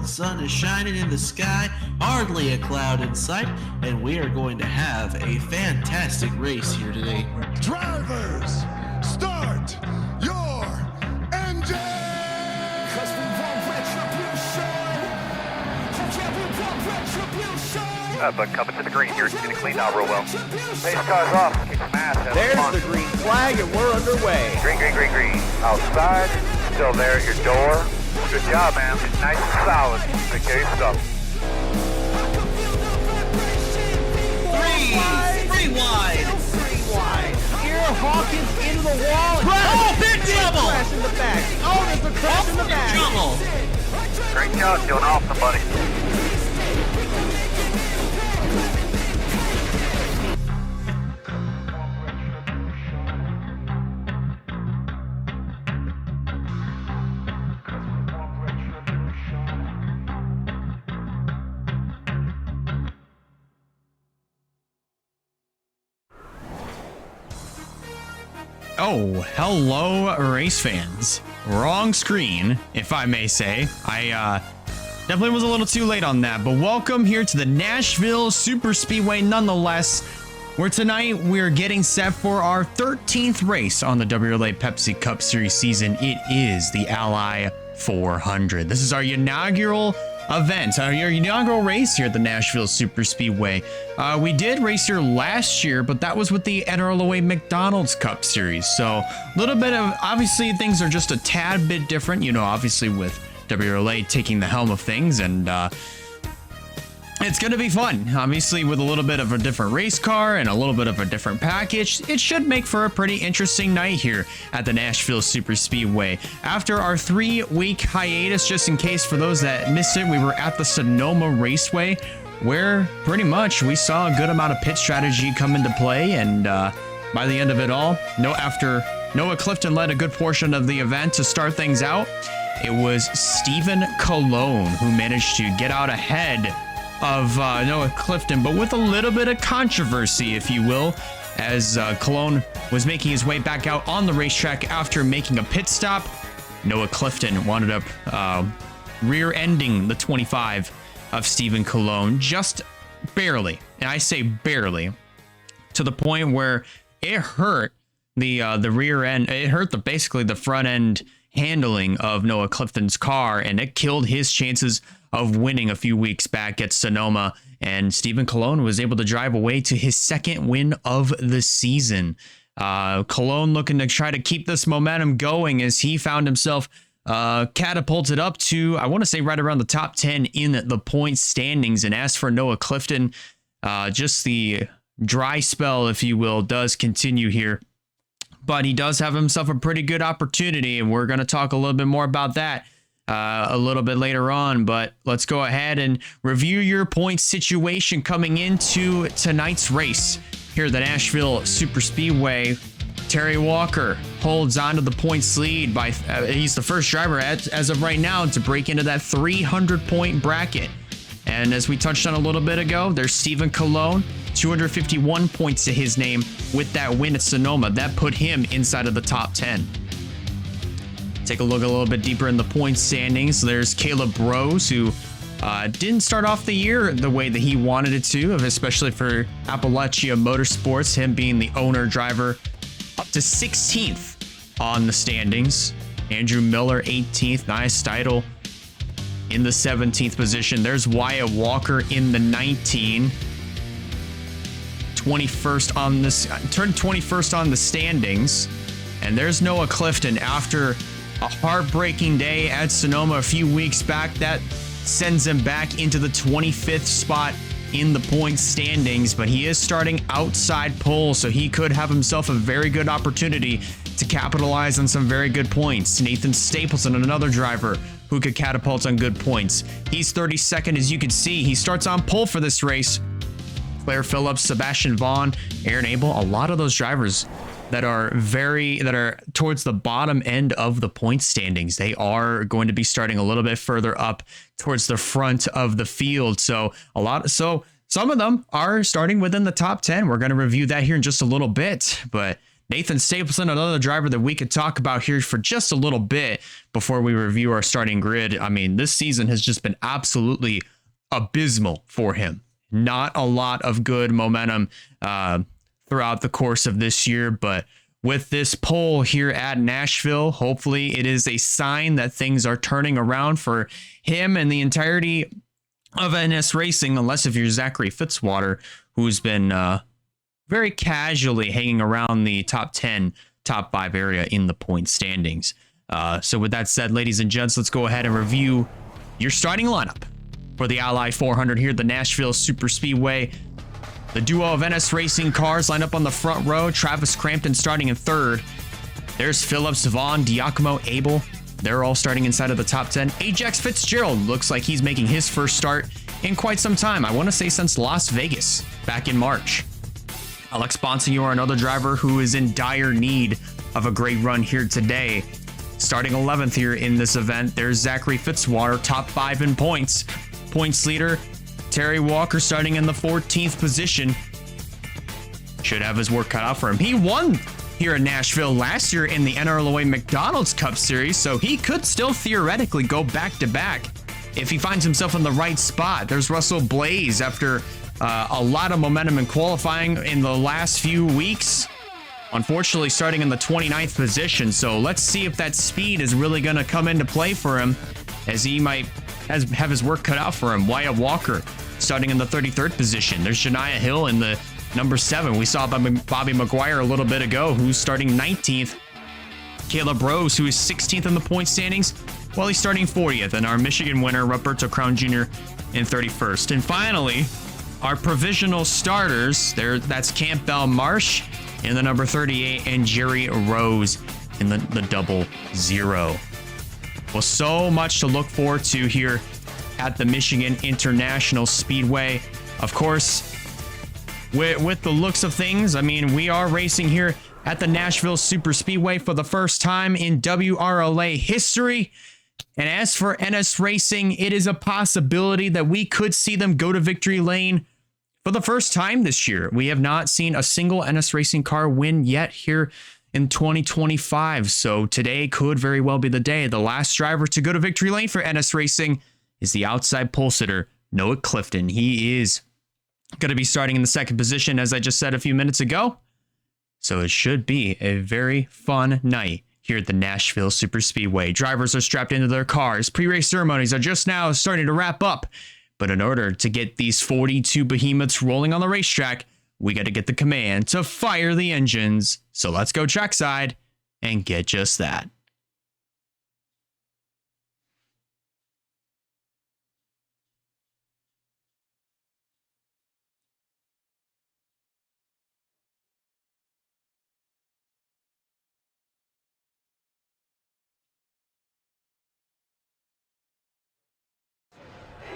The sun is shining in the sky, hardly a cloud in sight, and we are going to have a fantastic race here today. Drivers, start your engine! Cause we want retribution. Yeah, we want retribution. But coming to the green here, it's going to clean out real well. Pace car's off, kick some ass. There's the green flag and we're underway. Green, green, green, green. Outside, still there at your door. Good job, man. Nice and solid. Take care of your stuff. Three wide. Here, Hawkins into the wall. Oh, big trouble! Crash in the back. Oh, there's a crash in the back. Trouble! Great job, doing awesome, buddy. Oh, hello, race fans. Wrong screen, if I may say. I definitely was a little too late on that, but welcome here to the Nashville Super Speedway nonetheless, where tonight we're getting set for our 13th race on the WRLA Pepsi Cup Series season. It is the Ally 400. This is our inaugural event, our inaugural race here at the Nashville Super Speedway. We did race here last year, but that was with the WRLA McDonald's Cup Series. So a little bit of, obviously things are just a tad bit different, you know, obviously with WRLA taking the helm of things, and it's going to be fun. Obviously with a little bit of a different race car and a little bit of a different package, it should make for a pretty interesting night here at the Nashville Super Speedway. After our 3-week hiatus, just in case for those that missed it, we were at the Sonoma Raceway, where pretty much we saw a good amount of pit strategy come into play, and by the end of it all, after Noah Clifton led a good portion of the event to start things out, it was Stephen Colon who managed to get out ahead of Noah Clifton, but with a little bit of controversy, if you will, as Colon was making his way back out on the racetrack after making a pit stop. Noah Clifton wound up rear-ending the 25 of Stephen Colon, just barely, and I say barely, to the point where it hurt the rear end. It hurt basically the front end handling of Noah Clifton's car, and it killed his chances of winning a few weeks back at Sonoma, and Stephen Colon was able to drive away to his second win of the season. Colon looking to try to keep this momentum going as he found himself catapulted up to, I want to say, right around the top 10 in the point standings. And as for Noah Clifton, just the dry spell, if you will, does continue here. But he does have himself a pretty good opportunity, and we're going to talk a little bit more about that a little bit later on. But let's go ahead and review your point situation coming into tonight's race here at the Nashville Super Speedway. Terry Walker holds on to the points lead by he's the first driver as of right now to break into that 300-point bracket. And as we touched on a little bit ago, there's Stephen Colon, 251 points to his name with that win at Sonoma. That put him inside of the top 10. Take a look a little bit deeper in the points standings. There's Caleb Rose, who didn't start off the year the way that he wanted it to, especially for Appalachia Motorsports, him being the owner driver, up to 16th on the standings. Andrew Miller, 18th. Nice title in the 17th position. There's Wyatt Walker in the 19. 21st on this, turned 21st on the standings. And there's Noah Clifton after a heartbreaking day at Sonoma a few weeks back. That sends him back into the 25th spot in the points standings, but he is starting outside pole, so he could have himself a very good opportunity to capitalize on some very good points. Nathan Stapleton, another driver who could catapult on good points. He's 32nd, as you can see. He starts on pole for this race. Claire Phillips, Sebastian Vaughn, Aaron Abel, a lot of those drivers that are towards the bottom end of the point standings. They are going to be starting a little bit further up towards the front of the field. So some of them are starting within the top 10. We're going to review that here in just a little bit, but Nathan Stapleton, another driver that we could talk about here for just a little bit before we review our starting grid. I mean, this season has just been absolutely abysmal for him. Not a lot of good momentum throughout the course of this year, but with this pole here at Nashville, hopefully it is a sign that things are turning around for him and the entirety of NS Racing, unless if you're Zachary Fitzwater, who's been very casually hanging around the top 10, top 5 area in the point standings. So with that said, ladies and gents, let's go ahead and review your starting lineup for the Ally 400 here at the Nashville Super Speedway. The duo of NS Racing cars lined up on the front row. Travis Crampton starting in third. There's Phillips, Vaughn, Giacomo, Abel. They're all starting inside of the top 10. Ajax Fitzgerald looks like he's making his first start in quite some time. I want to say since Las Vegas back in March. Alex Bonsignor, another driver who is in dire need of a great run here today. Starting 11th here in this event, there's Zachary Fitzwater, top 5 in points. Points leader, Terry Walker starting in the 14th position. Should have his work cut out for him. He won here in Nashville last year in the NRLA McDonald's Cup Series, so he could still theoretically go back-to-back if he finds himself in the right spot. There's Russell Blaze after a lot of momentum in qualifying in the last few weeks. Unfortunately, starting in the 29th position. So let's see if that speed is really going to come into play for him, as he might have his work cut out for him. Wyatt Walker starting in the 33rd position. There's Shania Hill in the number 7. We saw Bobby McGuire a little bit ago, who's starting 19th. Caleb Rose, who is 16th in the point standings, while he's starting 40th. And our Michigan winner, Roberto Crown Jr., in 31st. And finally, our provisional starters, that's Campbell Marsh in the number 38 and Jerry Rose in the 00. Well, so much to look forward to here at the Michigan International Speedway. Of course, with the looks of things, I mean, we are racing here at the Nashville Super Speedway for the first time in WRLA history. And as for NS Racing, it is a possibility that we could see them go to victory lane for the first time this year. We have not seen a single NS Racing car win yet here in 2025. So today could very well be the day. The last driver to go to victory lane for NS Racing is the outside pole sitter, Noah Clifton. He is going to be starting in the second position, as I just said a few minutes ago. So it should be a very fun night here at the Nashville Super Speedway. Drivers are strapped into their cars. Pre-race ceremonies are just now starting to wrap up. But in order to get these 42 behemoths rolling on the racetrack, we got to get the command to fire the engines. So let's go trackside and get just that.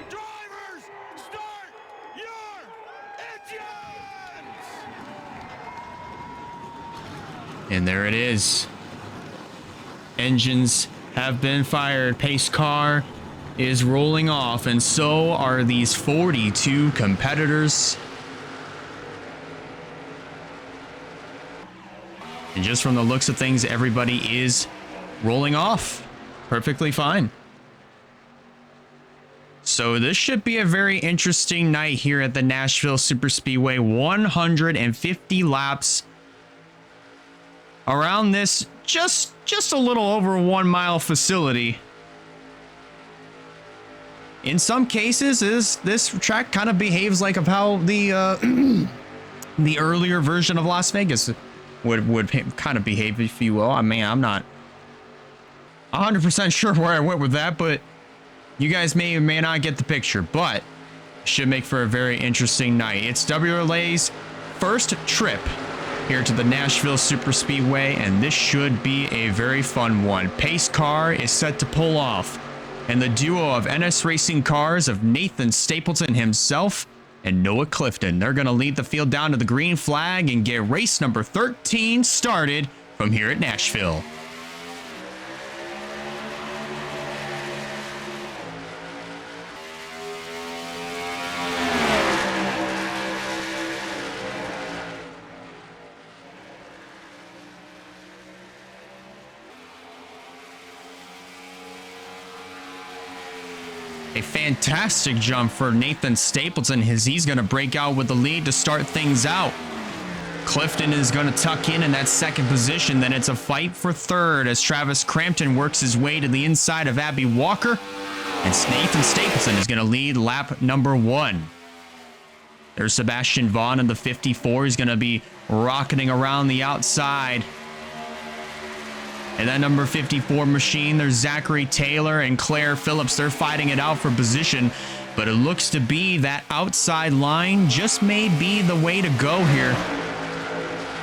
Drivers, start your engines! And there it is. Engines have been fired. Pace car is rolling off, and so are these 42 competitors. And just from the looks of things, everybody is rolling off perfectly fine. So this should be a very interesting night here at the Nashville Super Speedway. 150 laps around this just a little over 1 mile facility. In some cases, this track kind of behaves like of how the the earlier version of Las Vegas would kind of behave, if you will. I mean, I'm not 100% sure where I went with that, but you guys may or may not get the picture. But should make for a very interesting night. It's WRLA's first trip here to the Nashville Super Speedway, and this should be a very fun one. Pace car is set to pull off, and the duo of NS Racing cars of Nathan Stapleton himself and Noah Clifton, they're going to lead the field down to the green flag and get race number 13 started from here at Nashville. A fantastic jump for Nathan Stapleton as he's going to break out with the lead to start things out. Clifton is going to tuck in that second position. Then it's a fight for third as Travis Crampton works his way to the inside of Abby Walker. And Nathan Stapleton is going to lead lap number 1. There's Sebastian Vaughn in the 54. He's going to be rocketing around the outside. And that number 54 machine, there's Zachary Taylor and Claire Phillips. They're fighting it out for position, but it looks to be that outside line just may be the way to go here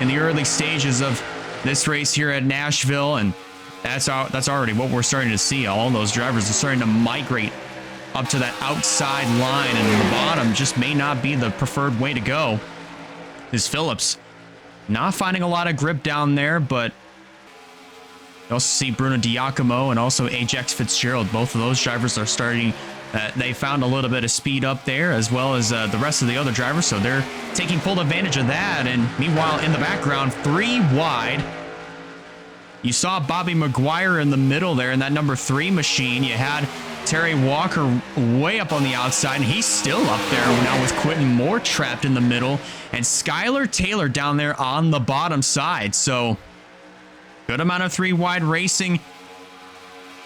in the early stages of this race here at Nashville. And that's already what we're starting to see. All those drivers are starting to migrate up to that outside line, and the bottom just may not be the preferred way to go. Is Phillips not finding a lot of grip down there, but you also see Bruno Diacomo and also Ajax Fitzgerald. Both of those drivers are starting. They found a little bit of speed up there, as well as the rest of the other drivers, so they're taking full advantage of that. And meanwhile, in the background, 3 wide, you saw Bobby McGuire in the middle there in that number 3 machine. You had Terry Walker way up on the outside, and he's still up there now with Quentin Moore trapped in the middle, and Skylar Taylor down there on the bottom side. So good amount of 3 wide racing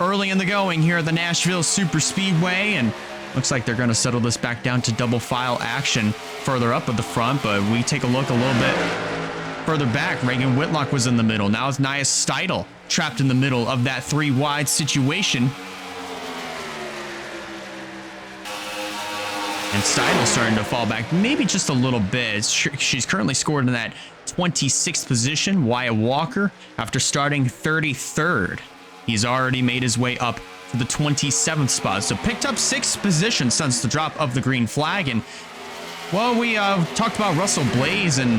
early in the going here at the Nashville Super Speedway, and looks like they're going to settle this back down to double file action further up at the front. But we take a look a little bit further back. Reagan Whitlock was in the middle. Now it's Nia Steidel trapped in the middle of that 3 wide situation. And Steidel's starting to fall back maybe just a little bit. She's currently scored in that 26th position. Wyatt Walker, after starting 33rd, he's already made his way up to the 27th spot. So picked up 6 positions since the drop of the green flag. And, well, we talked about Russell Blaze, and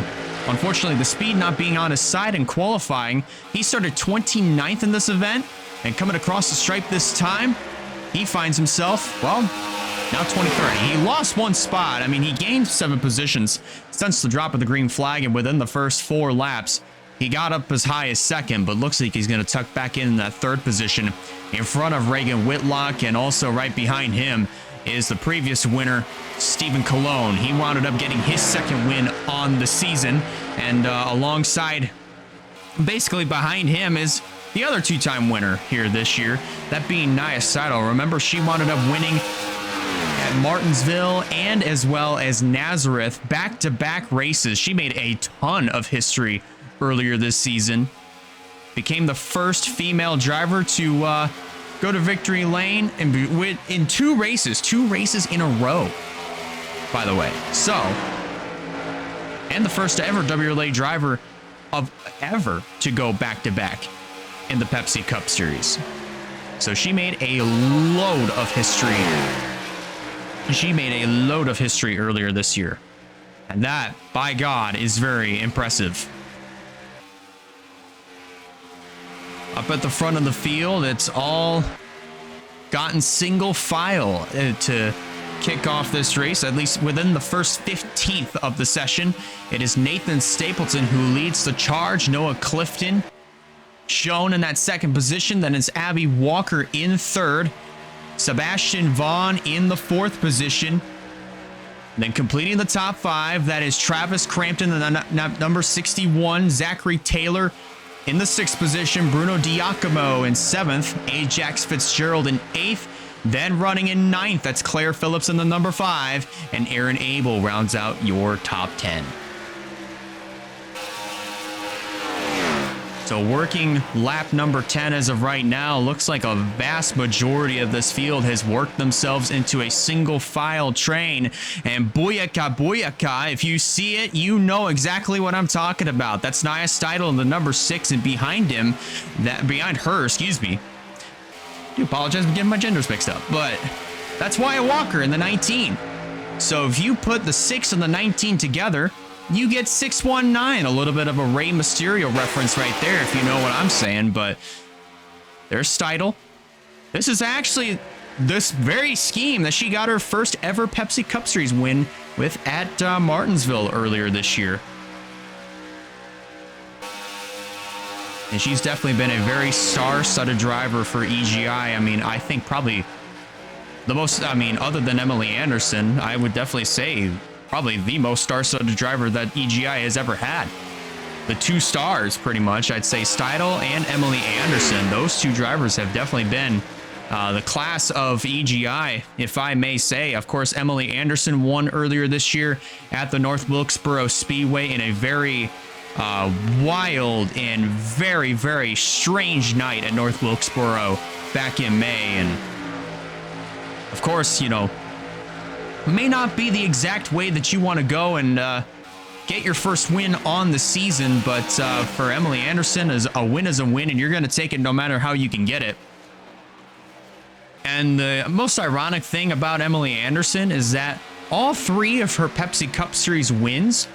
unfortunately the speed not being on his side in qualifying. He started 29th in this event, and coming across the stripe this time, he finds himself, well, now 23rd. He lost 1 spot. I mean, he gained 7 positions since the drop of the green flag, and within the first 4 laps, he got up as high as 2nd, but looks like he's going to tuck back in that 3rd position in front of Reagan Whitlock, and also right behind him is the previous winner, Stephen Colon. He wound up getting his 2nd win on the season, and alongside, basically behind him, is the other 2-time winner here this year, that being Nia Steidel. Remember, she wound up winning at Martinsville and as well as Nazareth, back-to-back races. She made a ton of history earlier this season. Became the first female driver to go to victory lane in 2 races in a row, by the way. So, and the first ever WRLA driver of ever to go back-to-back in the Pepsi Cup Series. So she made a load of history. She made a load of history earlier this year. And that, by God, is very impressive. Up at the front of the field, it's all gotten single file to kick off this race, at least within the first 15th of the session. It is Nathan Stapleton who leads the charge. Noah Clifton shown in that 2nd position. Then it's Abby Walker in 3rd. Sebastian Vaughn in the 4th position. Then completing the top 5, that is Travis Crampton, the number 61. Zachary Taylor in the 6th position. Bruno Diacomo in 7th. Ajax Fitzgerald in 8th. Then running in 9th, that's Claire Phillips in the number 5. And Aaron Abel rounds out your top 10. So working lap number 10 as of right now, looks like a vast majority of this field has worked themselves into a single file train. And booyaka, booyaka, if you see it, you know exactly what I'm talking about. That's Nia Steidel in the number 6, and behind her, excuse me. I do apologize for getting my genders mixed up, but that's Wyatt Walker in the 19. So if you put the 6 and the 19 together, you get 619, a little bit of a Rey Mysterio reference right there, if you know what I'm saying. But there's Steidel. This is actually this very scheme that she got her first ever Pepsi Cup Series win with at Martinsville earlier this year. And she's definitely been a very star-studded driver for EGI. I mean, I think probably the most, I mean, other than Emily Anderson, I would definitely say probably the most star-studded driver that EGI has ever had. The 2 stars, pretty much, I'd say Steidl and Emily Anderson. Those 2 drivers have definitely been the class of EGI, if I may say. Of course, Emily Anderson won earlier this year at the North Wilkesboro Speedway in a very wild and very, very strange night at North Wilkesboro back in May. And of course, you know, may not be the exact way that you want to go and get your first win on the season, but for Emily Anderson, a win is a win, and you're going to take it no matter how you can get it. And the most ironic thing about Emily Anderson is that all 3 of her Pepsi Cup Series wins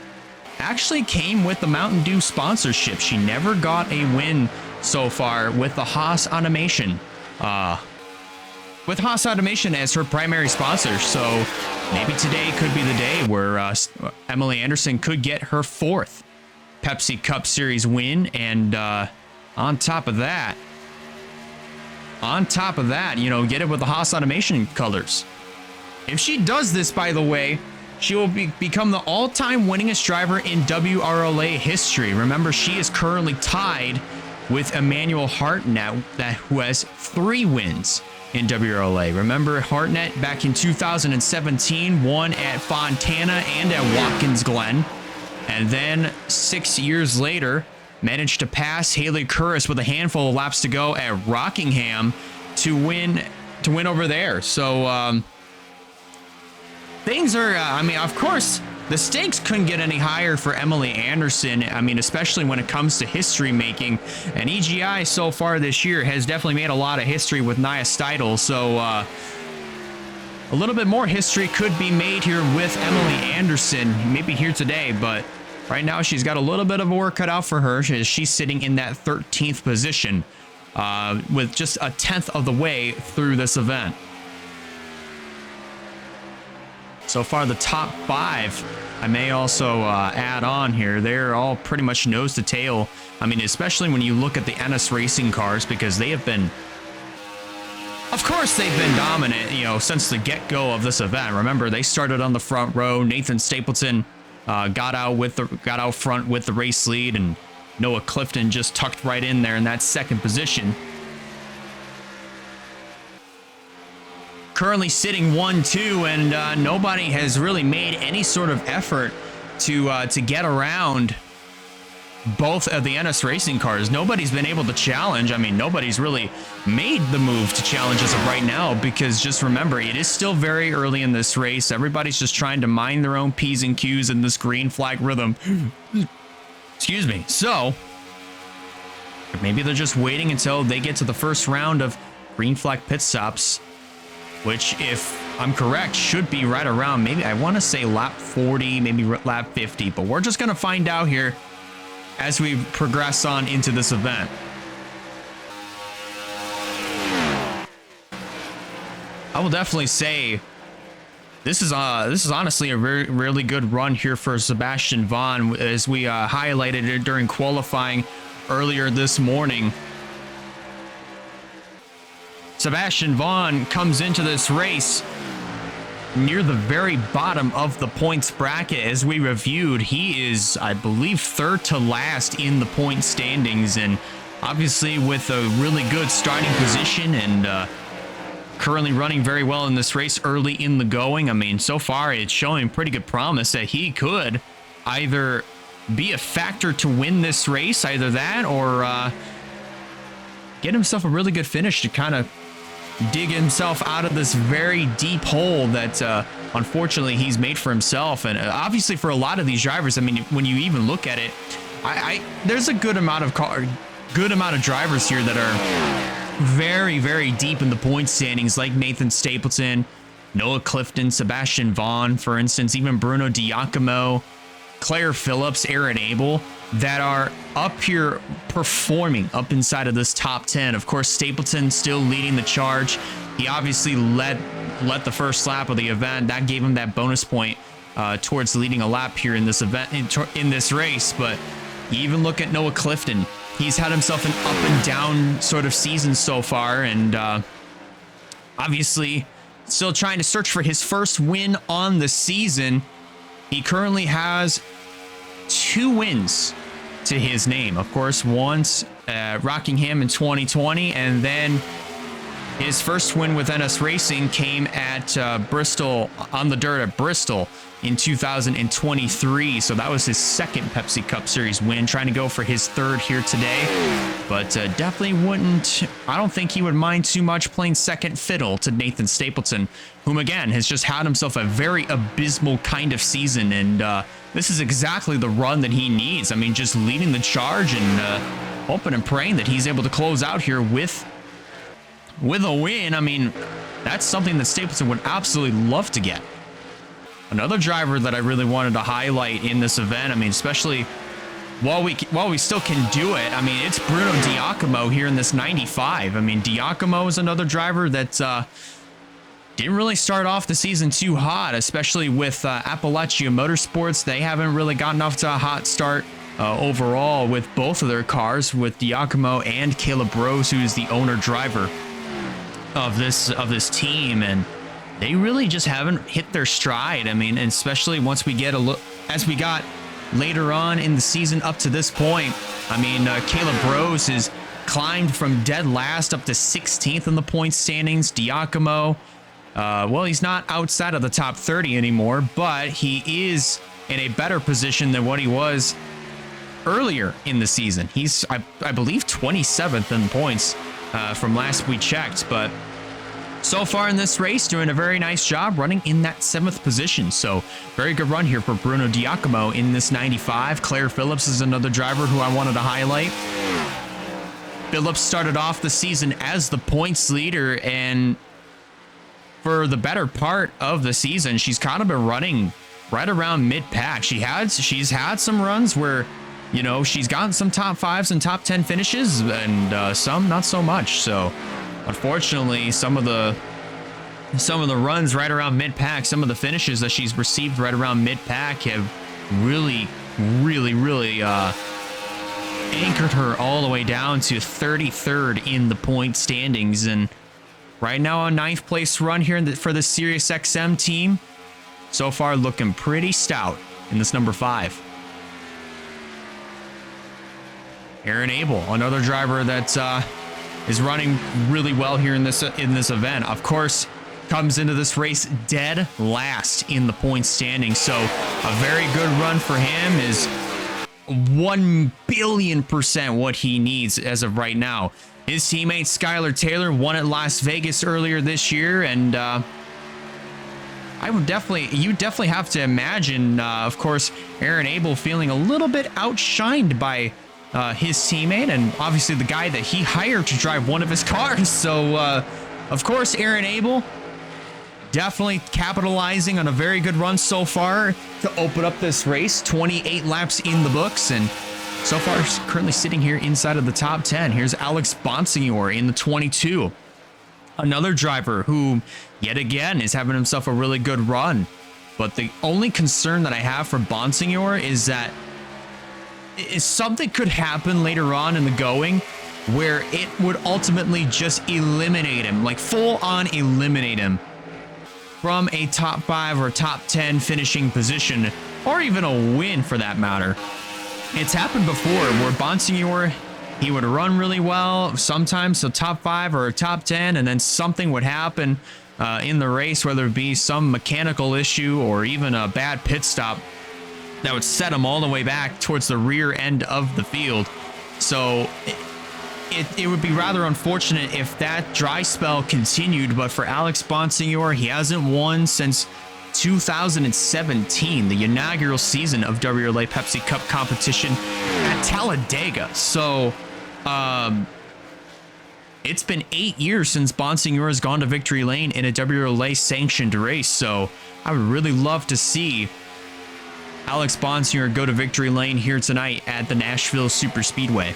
actually came with the Mountain Dew sponsorship. She never got a win so far with the Haas Automation. With Haas Automation as her primary sponsor. So maybe today could be the day where Emily Anderson could get her 4th Pepsi Cup Series win. And on top of that, you know, get it with the Haas Automation colors. If she does this, by the way, she will become the all-time winningest driver in WRLA history. Remember, she is currently tied with Emmanuel Hartnett, who has 3 wins in WRLA. Remember, Hartnett back in 2017 won at Fontana and at Watkins Glen, and then 6 years later managed to pass Haley Curris with a handful of laps to go at Rockingham to win over there. So things are, I mean, of course, the stakes couldn't get any higher for Emily Anderson. I mean, especially when it comes to history making. And EGI so far this year has definitely made a lot of history with Nia Steidl. So a little bit more history could be made here with Emily Anderson, maybe here today, but right now she's got a little bit of a work cut out for her as she's sitting in that 13th position with just a 10th of the way through this event. So far, the top 5, I may also add on here, they're all pretty much nose to tail. I mean, especially when you look at the NS Racing cars, because they have been, of course, they've been dominant, you know, since the get-go of this event. Remember, they started on the front row. Nathan Stapleton got out front with the race lead, and Noah Clifton just tucked right in there in that 2nd position. Currently sitting 1-2, and nobody has really made any sort of effort to get around both of the NS Racing cars. Nobody's been able to challenge. I mean, nobody's really made the move to challenge as of right now, because just remember, it is still very early in this race. Everybody's just trying to mind their own P's and Q's in this green flag rhythm. Excuse me. So maybe they're just waiting until they get to the first round of green flag pit stops, which, if I'm correct, should be right around, maybe, I want to say lap 40, maybe lap 50, but we're just going to find out here as we progress on into this event. I will definitely say this is honestly a really good run here for Sebastian Vaughn, as we highlighted it during qualifying earlier this morning. Sebastian Vaughn comes into this race near the very bottom of the points bracket. As we reviewed, he is, I believe, 3rd to last in the point standings, and obviously with a really good starting position and currently running very well in this race early in the going. I mean, so far it's showing pretty good promise that he could either be a factor to win this race, either that or get himself a really good finish to kind of dig himself out of this very deep hole that unfortunately he's made for himself. And obviously for a lot of these drivers, I mean, when you even look at it, there's a good amount of drivers here that are very, very deep in the point standings, like Nathan Stapleton, Noah Clifton, Sebastian Vaughn, for instance, even Bruno Diacomo, Claire Phillips, Aaron Abel, that are up here performing up inside of this top 10. Of course, Stapleton still leading the charge. He obviously led the first lap of the event. That gave him that bonus point towards leading a lap here in this event, in this race. But you even look at Noah Clifton. He's had himself an up and down sort of season so far, and obviously still trying to search for his first win on the season. He currently has 2 wins to his name. Of course, once Rockingham in 2020, and then his first win with NS Racing came at Bristol, on the dirt at Bristol in 2023. So that was his second Pepsi Cup Series win, trying to go for his third here today. But definitely wouldn't, I don't think he would mind too much playing second fiddle to Nathan Stapleton, whom again has just had himself a very abysmal kind of season. And this is exactly the run that he needs. I mean, just leading the charge and hoping and praying that he's able to close out here with a win. I mean, that's something that Stapleton would absolutely love to get. Another driver that I really wanted to highlight in this event, I mean, especially while we still can do it, I mean, it's Bruno Giacomo here in this 95. I mean, Giacomo is another driver that didn't really start off the season too hot, especially with Appalachia Motorsports. They haven't really gotten off to a hot start overall with both of their cars, with Giacomo and Caleb Rose, who is the owner driver of this team, and they really just haven't hit their stride. I mean, and especially once we get a look, as we got later on in the season up to this point, I mean, Caleb Rose has climbed from dead last up to 16th in the point standings. Giacomo, well, he's not outside of the top 30 anymore, but he is in a better position than what he was earlier in the season. He's, I believe, 27th in points from last we checked, but so far in this race, doing a very nice job running in that 7th position. So very good run here for Bruno Giacomo in this 95. Claire Phillips is another driver who I wanted to highlight. Phillips started off the season as the points leader, and for the better part of the season, she's kind of been running right around mid-pack. She's had some runs where, you know, she's gotten some top 5s and top 10 finishes, and some not so much. So unfortunately, some of the runs right around mid-pack, some of the finishes that she's received right around mid-pack have really anchored her all the way down to 33rd in the point standings. And right now, a 9th place run here for the Sirius XM team. So far, looking pretty stout in this number 5. Aaron Abel, another driver that is running really well here in this event. Of course, comes into this race dead last in the point standing. So a very good run for him is 1 billion% what he needs as of right now. His teammate Skylar Taylor won at Las Vegas earlier this year, and you definitely have to imagine, of course, Aaron Abel feeling a little bit outshined by his teammate, and obviously the guy that he hired to drive one of his cars. So, of course, Aaron Abel definitely capitalizing on a very good run so far to open up this race. 28 laps in the books, and so far currently sitting here inside of the top 10. Here's Alex Bonsignor in the 22. Another driver who, yet again, is having himself a really good run. But the only concern that I have for Bonsignor is that something could happen later on in the going where it would ultimately just eliminate him, like full on eliminate him from a top 5 or top 10 finishing position, or even a win for that matter. It's happened before where Bonsignor, he would run really well, sometimes a top 5 or a top 10, and then something would happen in the race, whether it be some mechanical issue or even a bad pit stop that would set him all the way back towards the rear end of the field. So it would be rather unfortunate if that dry spell continued, but for Alex Bonsignor, he hasn't won since 2017, the inaugural season of WRLA Pepsi Cup competition at Talladega. So it's been 8 years since Bonsignor has gone to victory lane in a WRLA sanctioned race. So I would really love to see Alex Bonsignor go to victory lane here tonight at the Nashville Super Speedway.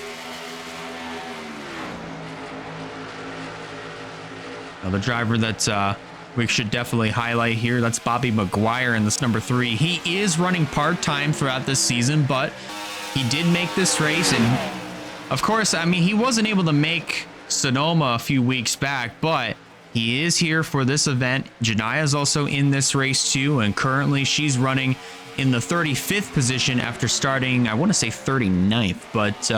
Another driver that we should definitely highlight here, that's Bobby McGuire in this number 3. He is running part-time throughout this season, but he did make this race. And of course, I mean, he wasn't able to make Sonoma a few weeks back, but He is here for this event. Janiyah is also in this race too, and currently she's running in the 35th position after starting, I want to say 39th, but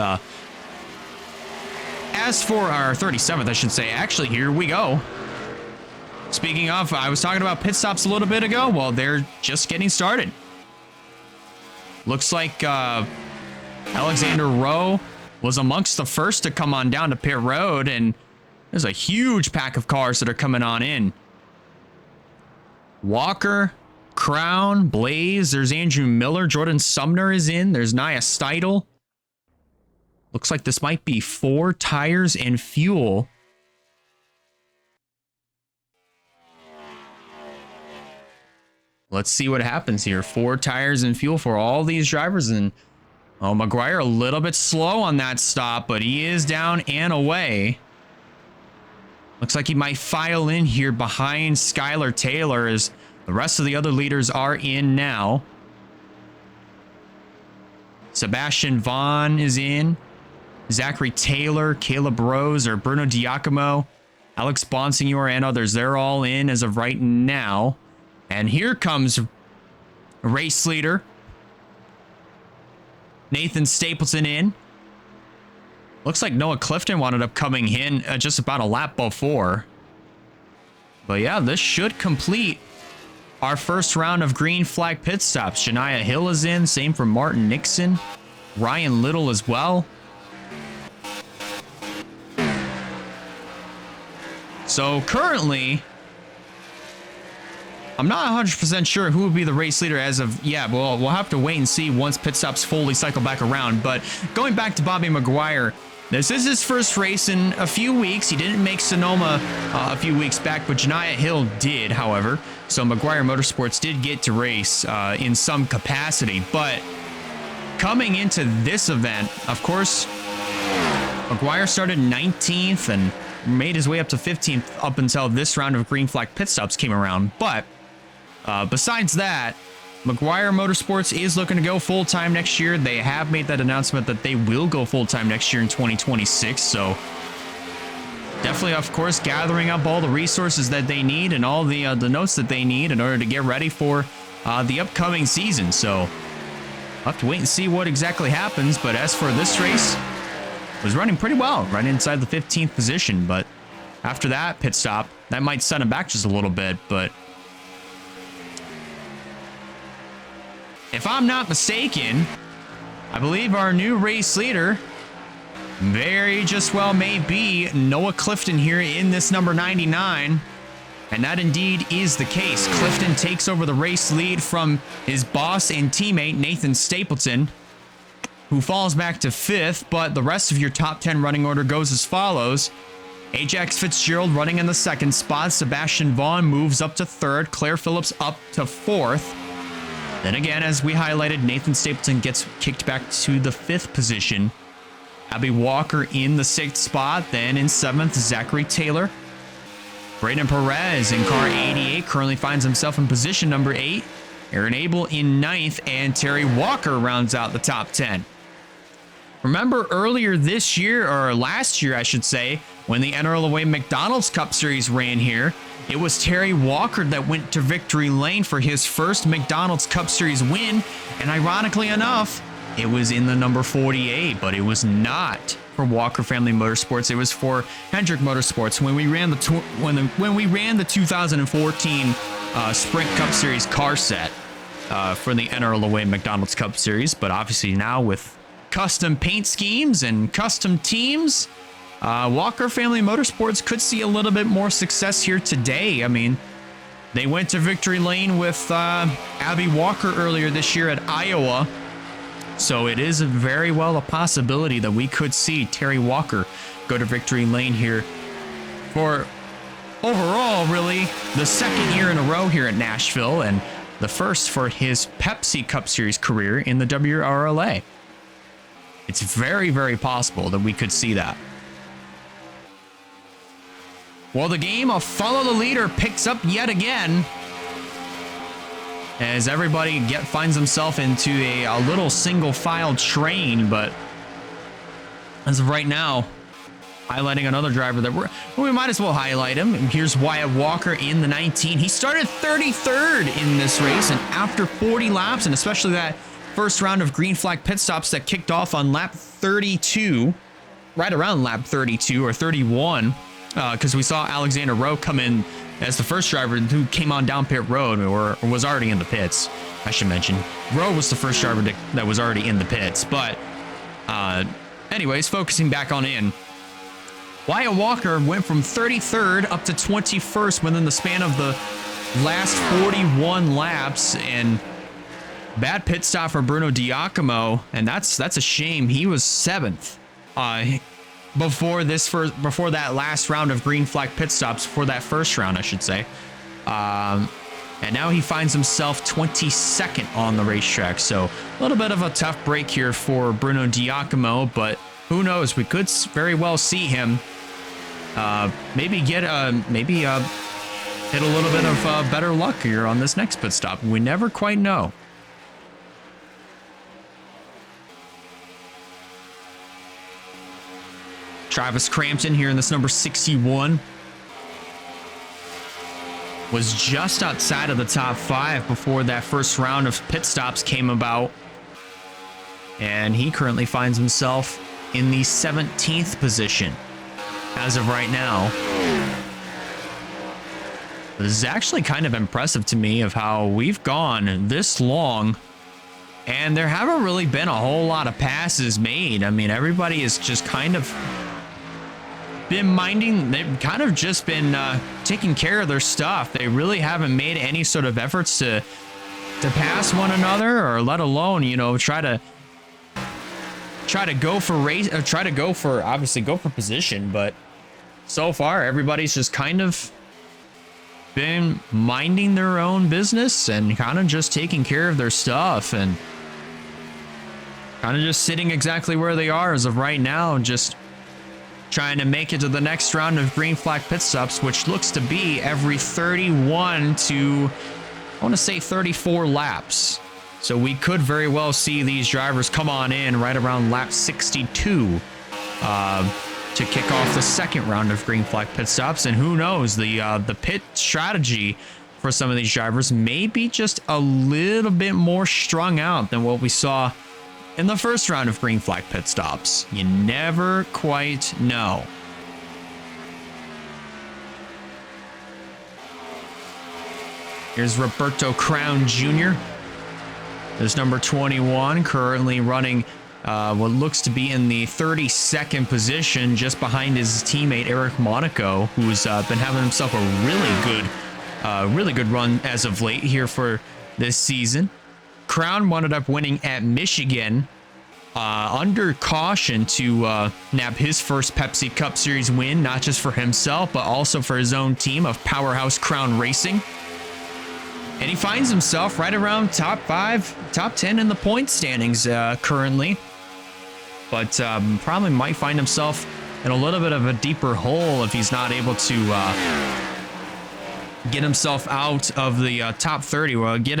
as for our 37th, I should say, actually, here we go. Speaking of, I was talking about pit stops a little bit ago. Well, they're just getting started. Looks like Alexander Rowe was amongst the first to come on down to pit road, and there's a huge pack of cars that are coming on in. Walker, Crown, Blaze, there's Andrew Miller, Jordan Sumner is in, there's Nia Steidel. Looks like this might be 4 tires and fuel. Let's see what happens here. 4 tires and fuel for all these drivers. And oh, McGuire a little bit slow on that stop, but he is down and away. Looks like he might file in here behind Skylar Taylor as the rest of the other leaders are in now. Sebastian Vaughn is in. Zachary Taylor, Caleb Rose, or Bruno Giacomo, Alex Bonsignor, and others. They're all in as of right now. And here comes race leader Nathan Stapleton in. Looks like Noah Clifton wound up coming in just about a lap before. But yeah, this should complete our first round of green flag pit stops. Janiyah Hill is in. Same for Martin Nixon. Ryan Little as well. So currently, I'm not 100% sure who would be the race leader as of, yeah, well, we'll have to wait and see once pit stops fully cycle back around. But going back to Bobby McGuire, this is his first race in a few weeks. He didn't make Sonoma a few weeks back, but Janiyah Hill did, however. So McGuire Motorsports did get to race in some capacity. But coming into this event, of course, McGuire started 19th and made his way up to 15th up until this round of green flag pit stops came around. But besides that, McGuire Motorsports is looking to go full-time next year. They have made that announcement that they will go full-time next year in 2026. So definitely, of course, gathering up all the resources that they need and all the notes that they need in order to get ready for the upcoming season. So I'll have to wait and see what exactly happens. But as for this race, was running pretty well, right inside the 15th position. But after that pit stop, that might set him back just a little bit. But if I'm not mistaken, I believe our new race leader very just well may be Noah Clifton here in this number 99. And that indeed is the case. Clifton takes over the race lead from his boss and teammate, Nathan Stapleton, who falls back to 5th, but the rest of your top 10 running order goes as follows. Ajax Fitzgerald running in the 2nd spot. Sebastian Vaughn moves up to 3rd. Claire Phillips up to 4th. Then again, as we highlighted, Nathan Stapleton gets kicked back to the 5th position. Abby Walker in the 6th spot. Then in 7th, Zachary Taylor. Braden Perez in car 88 currently finds himself in position number 8. Aaron Abel in 9th, and Terry Walker rounds out the top 10. Remember earlier this year, or last year, I should say, when the NRLA McDonald's Cup Series ran here, it was Terry Walker that went to victory lane for his first McDonald's Cup Series win, and ironically enough, it was in the number 48, but it was not for Walker Family Motorsports. It was for Hendrick Motorsports when we ran the 2014 Sprint Cup Series car set for the NRLA McDonald's Cup Series. But obviously now with custom paint schemes and custom teams, Walker Family Motorsports could see a little bit more success here today. I mean, they went to victory lane with Abby Walker earlier this year at Iowa. So it is very well a possibility that we could see Terry Walker go to victory lane here for overall, really, the 2nd year in a row here at Nashville and the first for his Pepsi Cup Series career in the WRLA. It's very, very possible that we could see that. Well, the game of follow the leader picks up yet again as everybody finds himself into a little single file train. But as of right now, highlighting another driver that we might as well highlight him. And here's Wyatt Walker in the 19. He started 33rd in this race, and after 40 laps, and especially that first round of green flag pit stops that kicked off on lap 32, right around lap 32 or 31, because we saw Alexander Rowe come in as the first driver who came on down pit road or was already in the pits, I should mention. Rowe was the first driver that was already in the pits. But anyways, focusing back on in, Wyatt Walker went from 33rd up to 21st within the span of the last 41 laps, and bad pit stop for Bruno Giacomo, and that's a shame. He was 7th before that last round of green flag pit stops, for that first round, I should say. And now he finds himself 22nd on the racetrack. So a little bit of a tough break here for Bruno Giacomo, but who knows? We could very well see him maybe hit a little bit of better luck here on this next pit stop. We never quite know. Travis Crampton here in this number 61 was just outside of the top 5 before that first round of pit stops came about. And he currently finds himself in the 17th position as of right now. This is actually kind of impressive to me of how we've gone this long and there haven't really been a whole lot of passes made. I mean, everybody is just kind of they've kind of just been taking care of their stuff. They really haven't made any sort of efforts to pass one another, or let alone, try to go for race, or obviously go for position. But so far, everybody's just kind of been minding their own business and kind of just taking care of their stuff and kind of just sitting exactly where they are as of right now, just trying to make it to the next round of green flag pit stops, which looks to be every 31 to, I want to say 34 laps. So we could very well see these drivers come on in right around lap 62 to kick off the second round of green flag pit stops. And who knows, the pit strategy for some of these drivers may be just a little bit more strung out than what we saw in the first round of green flag pit stops. You never quite know. Here's Roberto Crown Jr. There's number 21, currently running what looks to be in the 32nd position, just behind his teammate Eric Monaco, who's been having himself a really good run as of late here for this season. Crown wound up winning at Michigan under caution to nab his first Pepsi Cup Series win, not just for himself, but also for his own team of Powerhouse Crown Racing. And he finds himself right around top 5, top 10 in the point standings currently. But probably might find himself in a little bit of a deeper hole if he's not able to get himself out of the top 30. Well, get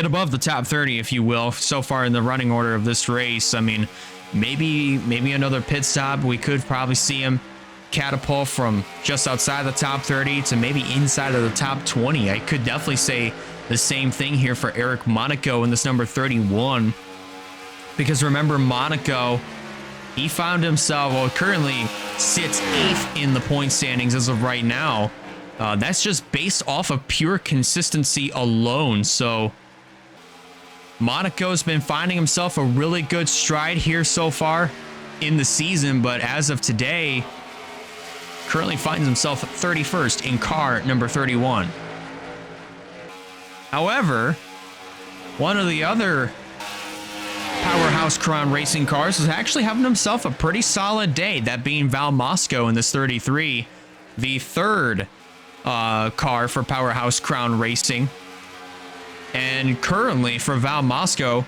above the top 30, if you will, so far in the running order of this race. I mean, maybe another pit stop. We could probably see him catapult from just outside the top 30 to maybe inside of the top 20. I could definitely say the same thing here for Eric Monaco in this number 31. Because remember, Monaco, he found himself, well, currently sits 8th in the point standings as of right now. That's just based off of pure consistency alone. So Monaco's been finding himself a really good stride here so far in the season, but as of today, currently finds himself 31st in car number 31. However, one of the other Powerhouse Crown Racing cars is actually having himself a pretty solid day, that being Val Mosco in this 33, the third car for Powerhouse Crown Racing. And currently for Val Mosco,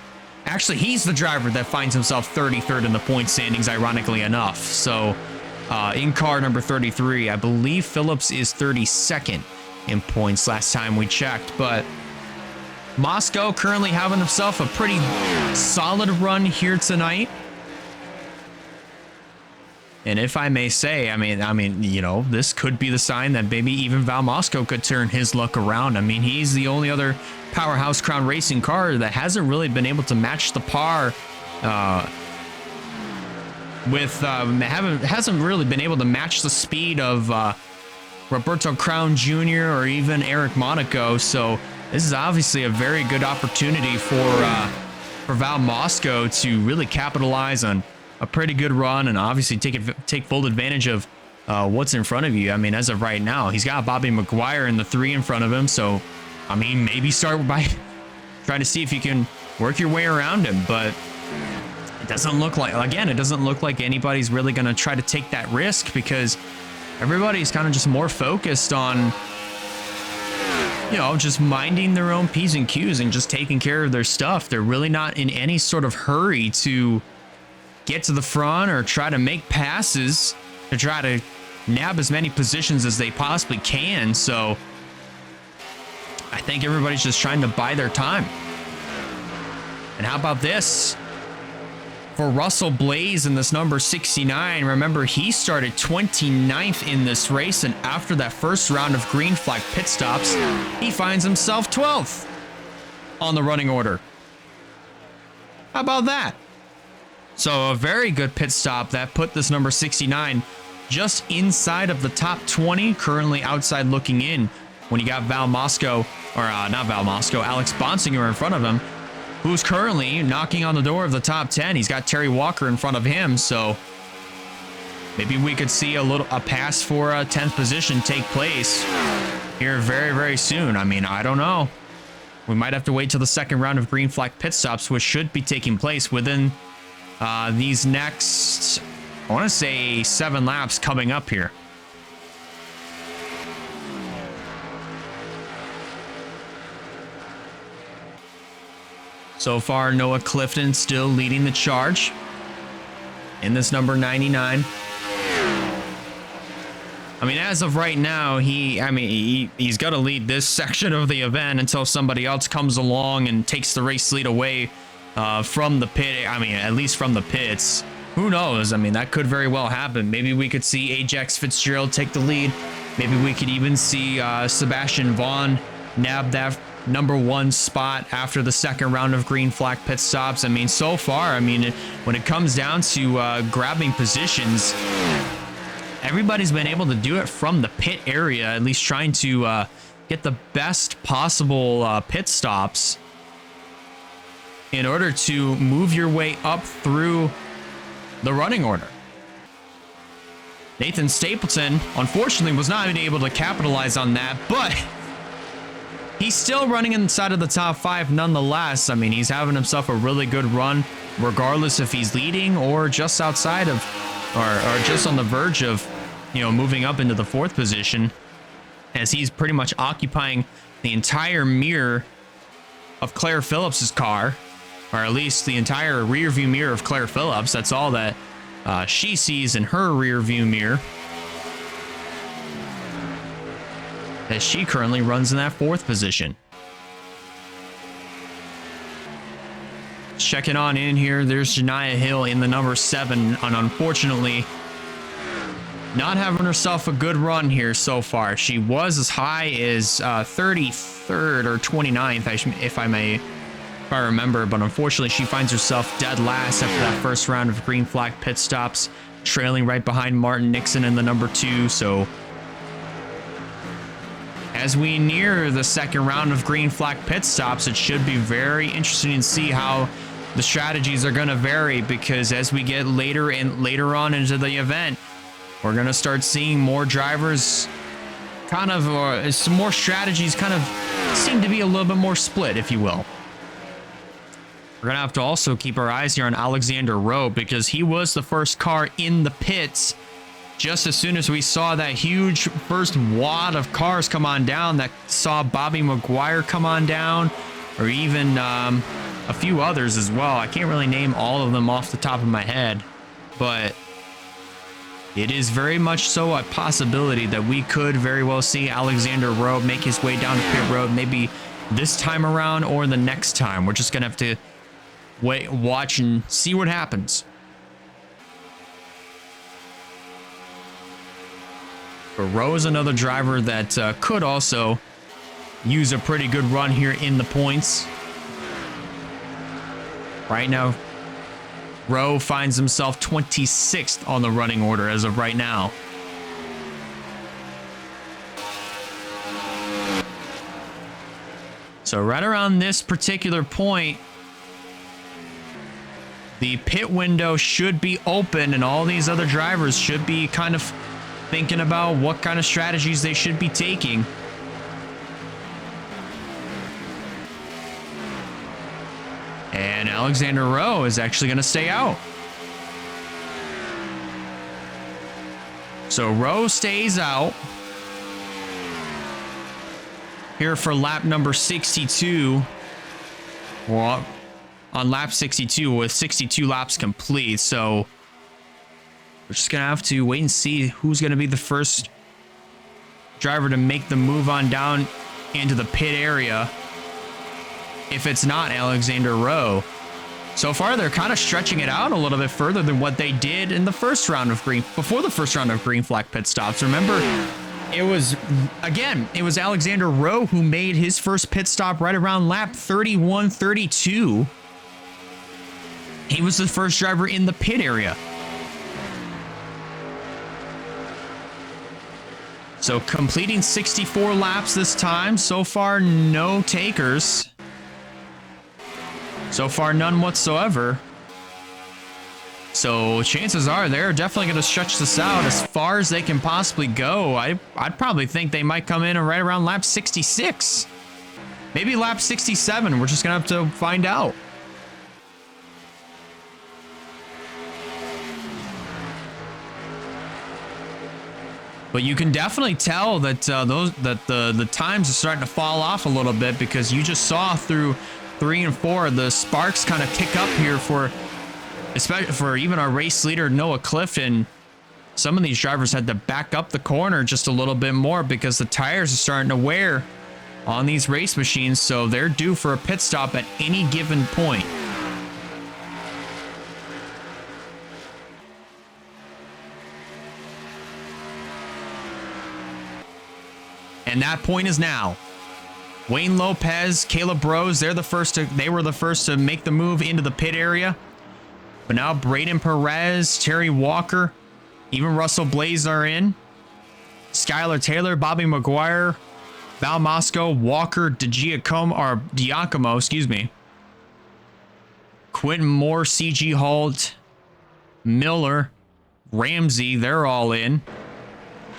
actually he's the driver that finds himself 33rd in the point standings, ironically enough. So in car number 33, I believe Phillips is 32nd in points last time we checked, but Mosco currently having himself a pretty solid run here tonight. And if I may say, I mean, you know, this could be the sign that maybe even Val Moscow could turn his luck around. I mean, he's the only other Powerhouse Crown Racing car that hasn't really been able to match the par hasn't really been able to match the speed of Roberto Crown Jr. or even Eric Monaco. So this is obviously a very good opportunity for Val Moscow to really capitalize on a pretty good run and obviously take full advantage of what's in front of you. I mean, as of right now, he's got Bobby McGuire in the 3 in front of him. So, I mean, maybe start by trying to see if you can work your way around him. But it doesn't look like, again, it doesn't look like anybody's really going to try to take that risk because everybody's kind of just more focused on, you know, just minding their own P's and Q's and just taking care of their stuff. They're really not in any sort of hurry to get to the front or try to make passes to try to nab as many positions as they possibly can. So I think everybody's just trying to buy their time. And how about this? For Russell Blaze in this number 69, remember he started 29th in this race, and after that first round of green flag pit stops, he finds himself 12th on the running order. How about that? So a very good pit stop that put this number 69 just inside of the top 20, currently outside looking in when you got Val Moscow, or not Val Moscow, Alex Bonsinger in front of him, who's currently knocking on the door of the top 10. He's got Terry Walker in front of him, so maybe we could see a pass for a 10th position take place here very, very soon. I mean, I don't know. We might have to wait till the second round of green flag pit stops, which should be taking place within these next, I want to say 7 laps coming up here. So far, Noah Clifton still leading the charge in this number 99. I mean, as of right now, he's got to lead this section of the event until somebody else comes along and takes the race lead away from the pit. I mean, at least from the pits. Who knows? I mean, that could very well happen. Maybe we could see Ajax Fitzgerald take the lead. Maybe we could even see Sebastian Vaughn nab that number 1 spot after the second round of green flag pit stops. I mean, so far, I mean, when it comes down to grabbing positions, everybody's been able to do it from the pit area, at least trying to get the best possible pit stops in order to move your way up through the running order. Nathan Stapleton, unfortunately, was not able to capitalize on that, but he's still running inside of the top 5 nonetheless. I mean, he's having himself a really good run, regardless if he's leading or just outside of, or just on the verge of, you know, moving up into the 4th position, as he's pretty much occupying the entire mirror of Claire Phillips's car, or at least the entire rear view mirror of Claire Phillips. That's all that she sees in her rear view mirror, as she currently runs in that 4th position. Checking on in here, there's Janiah Hill in the number 7, and unfortunately not having herself a good run here so far. She was as high as 33rd or 29th, if I remember, but unfortunately she finds herself dead last after that first round of green flag pit stops, trailing right behind Martin Nixon in the number 2. So as we near the second round of green flag pit stops, it should be very interesting to see how the strategies are going to vary, because as we get later on into the event, we're going to start seeing more drivers kind of, some more strategies kind of seem to be a little bit more split, if you will. We're going to have to also keep our eyes here on Alexander Rowe, because he was the first car in the pits just as soon as we saw that huge first wad of cars come on down, that saw Bobby McGuire come on down, or even a few others as well. I can't really name all of them off the top of my head, but it is very much so a possibility that we could very well see Alexander Rowe make his way down the pit road, maybe this time around or the next time. We're just going to have to wait, watch, and see what happens. But Rowe is another driver that could also use a pretty good run here in the points. Right now, Rowe finds himself 26th on the running order as of right now. So right around this particular point, the pit window should be open and all these other drivers should be kind of thinking about what kind of strategies they should be taking. And Alexander Rowe is actually going to stay out. So Rowe stays out here for lap number 62. Well, on lap 62 with 62 laps complete. So we're just going to have to wait and see who's going to be the first driver to make the move on down into the pit area. If it's not Alexander Rowe. So far, they're kind of stretching it out a little bit further than what they did in the first round of before the first round of green flag pit stops. Remember, it was Alexander Rowe who made his first pit stop right around lap 31, 32. He was the first driver in the pit area. So completing 64 laps this time. So far, no takers. So far, none whatsoever. So chances are they're definitely going to stretch this out as far as they can possibly go. I'd probably think they might come in right around lap 66. Maybe lap 67. We're just going to have to find out. But you can definitely tell that the times are starting to fall off a little bit, because you just saw through 3 and 4 the sparks kind of kick up here for, especially for even our race leader Noah Clifton. Some of these drivers had to back up the corner just a little bit more because the tires are starting to wear on these race machines, so they're due for a pit stop at any given point. And that point is now. Wayne Lopez, Caleb Rose, they were the first to make the move into the pit area. But now Braden Perez, Terry Walker, even Russell Blaze are in. Skylar Taylor, Bobby McGuire, Val Mosco, Walker, Diacomo, excuse me. Quentin Moore, CG Holt, Miller, Ramsey, they're all in.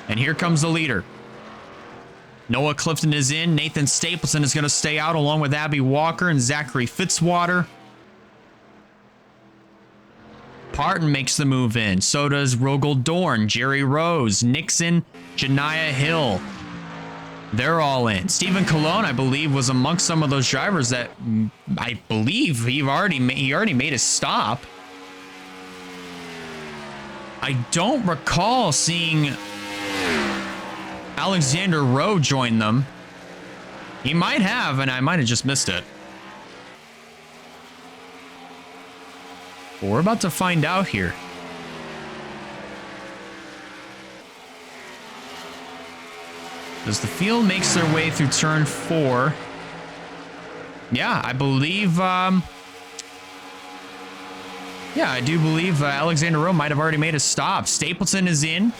And here comes the leader. Noah Clifton is in. Nathan Stapleton is going to stay out along with Abby Walker and Zachary Fitzwater. Parton makes the move in. So does Rogel Dorn, Jerry Rose, Nixon, Janiah Hill. They're all in. Stephen Colon, I believe, was amongst some of those drivers that I believe he already made a stop. I don't recall seeing Alexander Rowe joined them. He might have, and I might have just missed it. But we're about to find out here. As the field makes their way through turn 4. Yeah, I believe... I do believe Alexander Rowe might have already made a stop. Stapleton is in,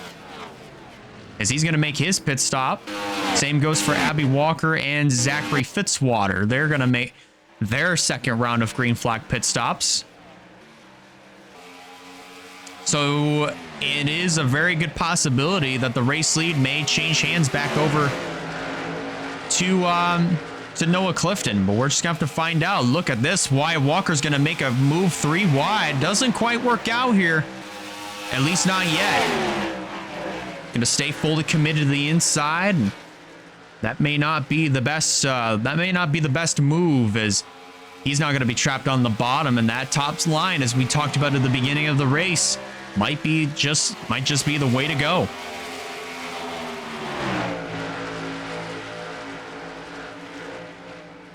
as he's going to make his pit stop. Same goes for Abby Walker and Zachary Fitzwater. They're going to make their second round of green flag pit stops. So it is a very good possibility that the race lead may change hands back over to Noah Clifton, but we're just going to have to find out. Look at this. Wyatt Walker's going to make a move 3 wide. Doesn't quite work out here. At least not yet. Going to stay fully committed to the inside. And that may not be the best. That may not be the best move, as he's not going to be trapped on the bottom. And that top line, as we talked about at the beginning of the race, might just be the way to go.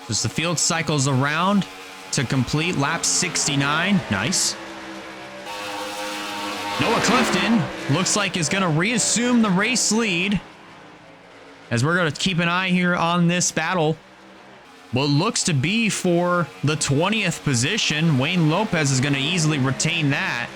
As the field cycles around to complete lap 69. Nice. Noah Clifton looks like is going to reassume the race lead, as we're going to keep an eye here on this battle. What looks to be for the 20th position. Wayne Lopez is going to easily retain that.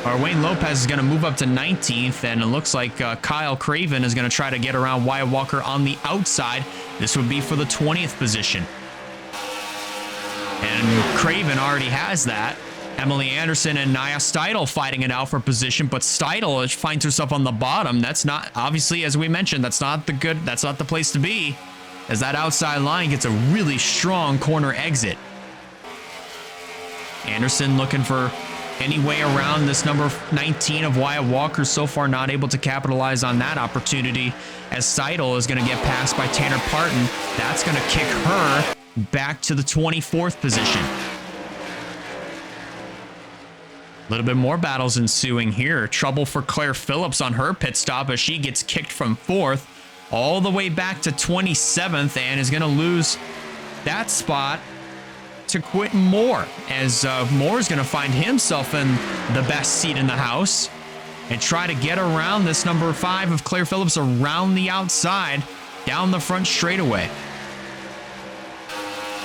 Or Wayne Lopez is going to move up to 19th, and it looks like Kyle Craven is going to try to get around Wyatt Walker on the outside. This would be for the 20th position. And Craven already has that. Emily Anderson and Nia Steidel fighting it out for position, but Steidel finds herself on the bottom. That's not, obviously, as we mentioned, that's not the place to be, as that outside line gets a really strong corner exit. Anderson looking for any way around this number 19 of Wyatt Walker, so far not able to capitalize on that opportunity, as Seidel is going to get passed by Tanner Parton. That's going to kick her back to the 24th position. A little bit more battles ensuing here. Trouble for Claire Phillips on her pit stop as she gets kicked from 4th all the way back to 27th, and is going to lose that spot to Quentin Moore, as Moore is going to find himself in the best seat in the house and try to get around this number 5 of Claire Phillips around the outside down the front straightaway.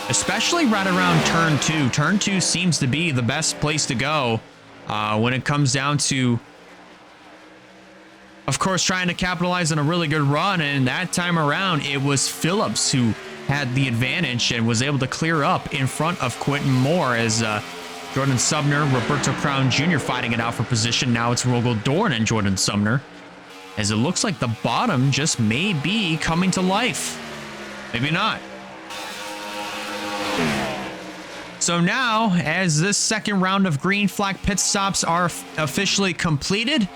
Especially right around turn 2. Turn 2 seems to be the best place to go when it comes down to, of course, trying to capitalize on a really good run. And that time around, it was Phillips who had the advantage and was able to clear up in front of Quentin Moore, as Jordan Sumner, Roberto Crown Jr. fighting it out for position. Now it's Rogel Dorn and Jordan Sumner, as it looks like the bottom just may be coming to life. Maybe not. So now, as this second round of green flag pit stops are officially completed,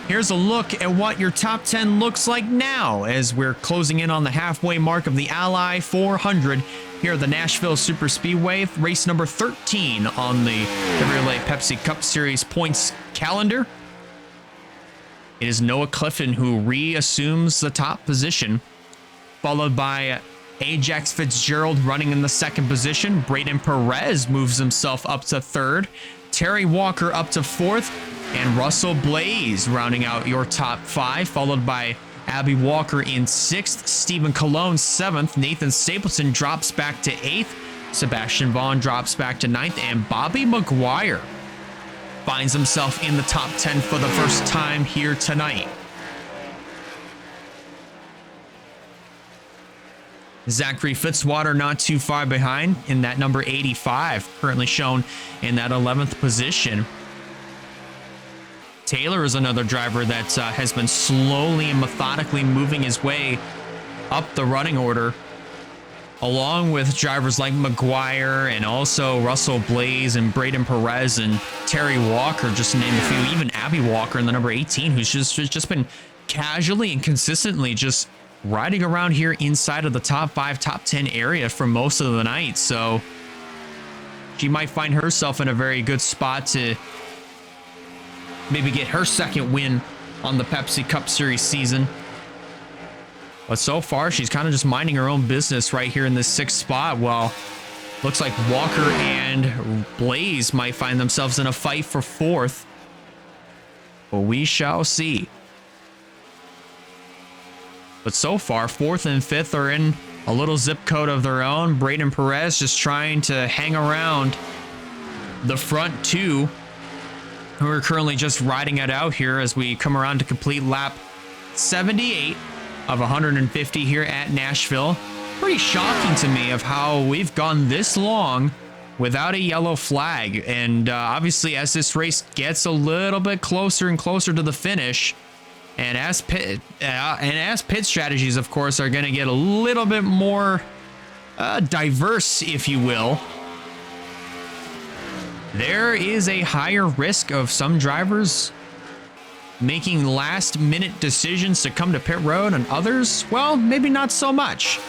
here's a look at what your top 10 looks like now, as we're closing in on the halfway mark of the Ally 400 here at the Nashville Super Speedway, race number 13 on the WRLA Pepsi Cup Series points calendar. It is Noah Clifton who reassumes the top position, followed by Ajax Fitzgerald running in the second position. Braden Perez moves himself up to 3rd. Terry Walker up to 4th. And Russell Blaze rounding out your top 5, followed by Abby Walker in 6th, Stephen Colon 7th, Nathan Stapleton drops back to 8th, Sebastian Vaughn drops back to 9th, and Bobby McGuire finds himself in the top 10 for the first time here tonight. Zachary Fitzwater not too far behind in that number 85, currently shown in that 11th position. Taylor is another driver that has been slowly and methodically moving his way up the running order, along with drivers like McGuire and also Russell Blaze and Braden Perez and Terry Walker, just to name a few. Even Abby Walker in the number 18, who's just been casually and consistently just riding around here inside of the top 5, top 10 area for most of the night. So she might find herself in a very good spot to maybe get her second win on the Pepsi Cup Series season. But so far, she's kind of just minding her own business right here in this 6th spot, while looks like Walker and Blaze might find themselves in a fight for 4th. But we shall see. But so far, 4th and 5th are in a little zip code of their own. Braden Perez just trying to hang around the front 2, who are currently just riding it out here as we come around to complete lap 78 of 150 here at Nashville. Pretty shocking to me of how we've gone this long without a yellow flag. And obviously, as this race gets a little bit closer and closer to the finish, and as pit strategies, of course, are going to get a little bit more diverse, if you will, there is a higher risk of some drivers making last-minute decisions to come to pit road, and others, well, maybe not so much.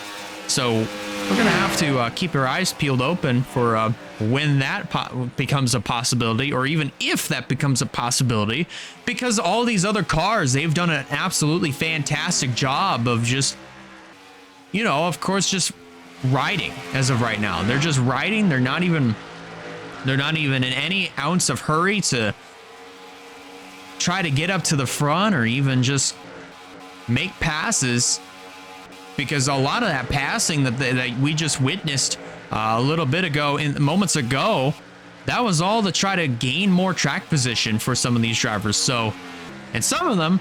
So we're going to have to keep our eyes peeled open for when that becomes a possibility, or even if that becomes a possibility, because all these other cars, they've done an absolutely fantastic job of just, you know, of course, just riding as of right now. They're just riding. They're not even in any ounce of hurry to try to get up to the front or even just make passes, because a lot of that passing that we just witnessed a little bit ago, moments ago, that was all to try to gain more track position for some of these drivers. So, and some of them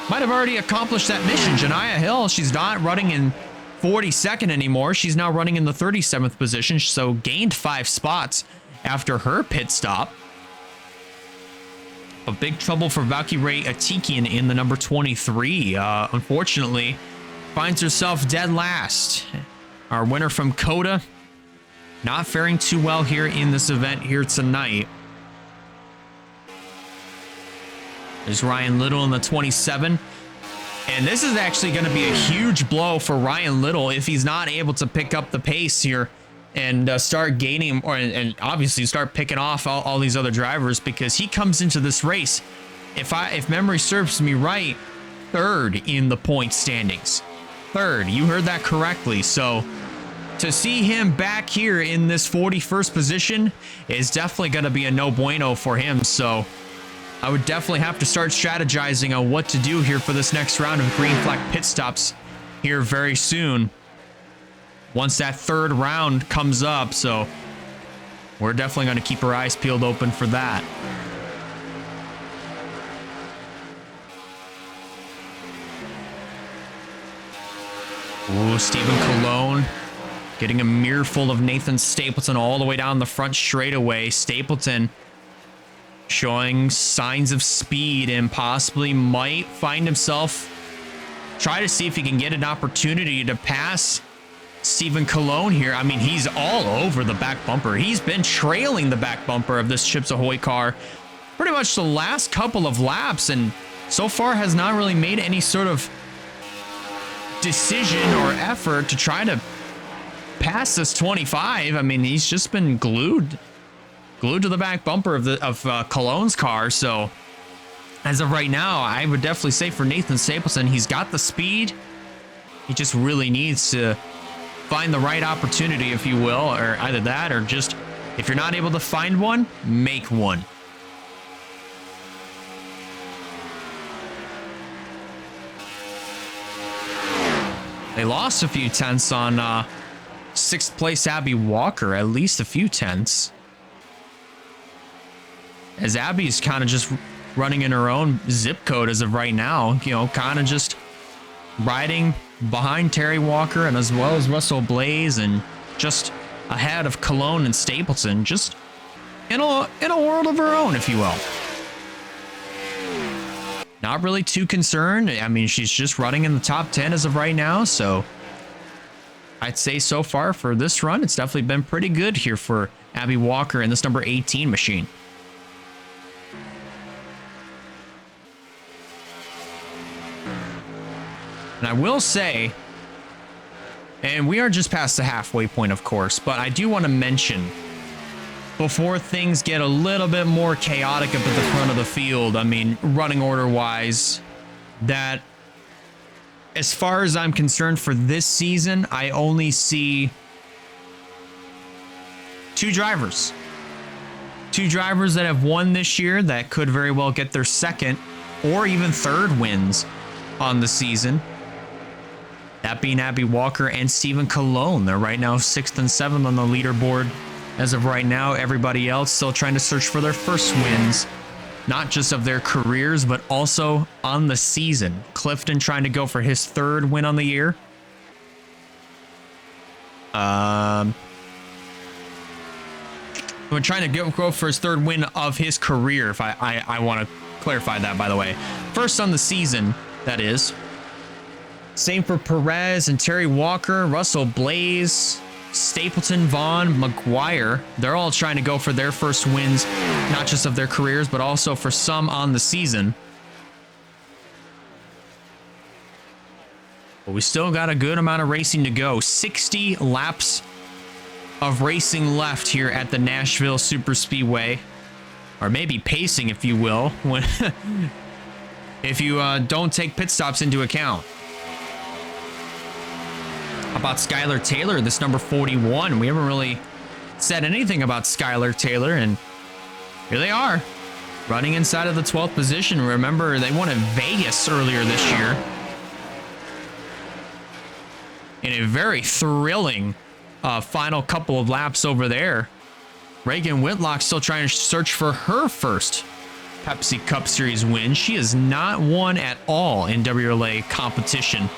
might have already accomplished that mission. Janiah Hill, she's not running in 42nd anymore. She's now running in the 37th position, so gained 5 spots after her pit stop. A big trouble for Valkyrie Atikian in the number 23. Unfortunately, finds herself dead last. Our winner from Coda, not faring too well here in this event here tonight. There's Ryan Little in the 27. And this is actually going to be a huge blow for Ryan Little if he's not able to pick up the pace here and start gaining, and obviously start picking off all these other drivers, because he comes into this race, if memory serves me right, 3rd in the point standings. 3rd, you heard that correctly. So to see him back here in this 41st position is definitely going to be a no bueno for him. So I would definitely have to start strategizing on what to do here for this next round of green flag pit stops here very soon, once that 3rd round comes up. So we're definitely going to keep our eyes peeled open for that. Ooh, Stephen Colon getting a mirror full of Nathan Stapleton all the way down the front straightaway. Stapleton showing signs of speed and possibly might find himself try to see if he can get an opportunity to pass Stephen Colon here. I mean, he's all over the back bumper. He's been trailing the back bumper of this Chips Ahoy car pretty much the last couple of laps, and so far has not really made any sort of decision or effort to try to pass this 25. I mean, he's just been glued to the back bumper of Cologne's car. So as of right now, I would definitely say for Nathan Stapleton, he's got the speed. He just really needs to find the right opportunity, if you will, or either that, or just, if you're not able to find one, make one. They lost a few tenths on 6th place Abby Walker, at least a few tenths, as Abby's kind of just running in her own zip code as of right now, you know, kind of just riding behind Terry Walker and as well as Russell Blaze, and just ahead of Cologne and Stapleton, just in a world of her own, if you will. Not really too concerned. I mean, she's just running in the top 10 as of right now, so I'd say so far for this run, it's definitely been pretty good here for Abby Walker and this number 18 machine. And I will say, and we are just past the halfway point, of course, but I do want to mention, before things get a little bit more chaotic up at the front of the field, I mean, running order wise, that as far as I'm concerned for this season, I only see 2 drivers. 2 drivers that have won this year that could very well get their 2nd or even 3rd wins on the season. That being Abby Walker and Stephen Colon. They're right now 6th and 7th on the leaderboard. As of right now, everybody else still trying to search for their first wins, not just of their careers, but also on the season. Clifton trying to go for his 3rd win on the year. We're trying to go for his 3rd win of his career, if I want to clarify that, by the way. First on the season, that is. Same for Perez and Terry Walker, Russell Blaze, Stapleton, Vaughn, McGuire. They're all trying to go for their first wins, not just of their careers, but also for some on the season. But we still got a good amount of racing to go. 60 laps of racing left here at the Nashville Superspeedway, or maybe pacing, if you will, when if you don't take pit stops into account. about Skylar Taylor, this number 41. We haven't really said anything about Skylar Taylor, and here they are, running inside of the 12th position. Remember, they won in Vegas earlier this year in a very thrilling final couple of laps over there. Reagan Whitlock still trying to search for her first Pepsi Cup Series win. She has not won at all in WRLA competition.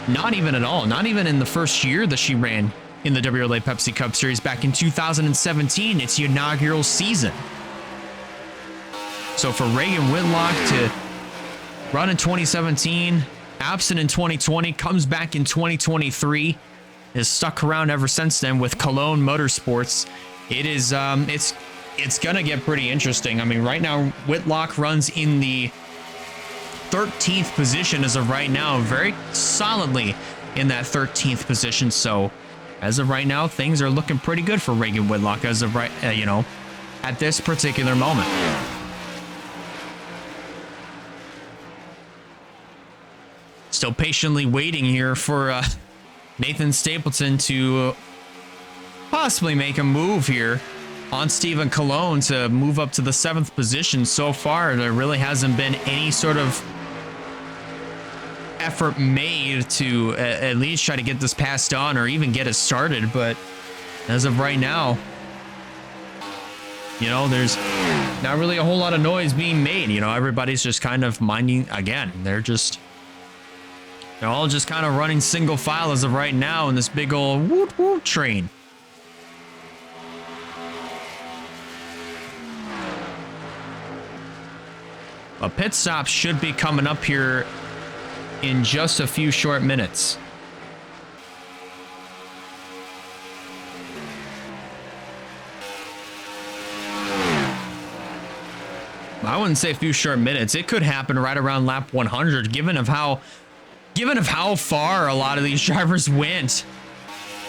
Not even at all. Not even in the first year that she ran in the WRLA Pepsi Cup Series back in 2017. It's the inaugural season. So for Reagan Whitlock to run in 2017, absent in 2020, comes back in 2023, is stuck around ever since then with Cologne Motorsports. It is, it's gonna get pretty interesting. I mean, right now, Whitlock runs in the 13th position as of right now, very solidly in that 13th position. So as of right now, things are looking pretty good for Reagan Whitlock as of right, at this particular moment. Still patiently waiting here for Nathan Stapleton to possibly make a move here on Stephen Cologne to move up to the 7th position. So far, there really hasn't been any sort of effort made to at least try to get this passed on or even get it started. But as of right now, there's not really a whole lot of noise being made. Everybody's just kind of minding, again, they're all just kind of running single file as of right now in this big old woot woot train. A pit stop should be coming up here in just a few short minutes. I wouldn't say a few short minutes. It could happen right around lap 100, given of how far a lot of these drivers went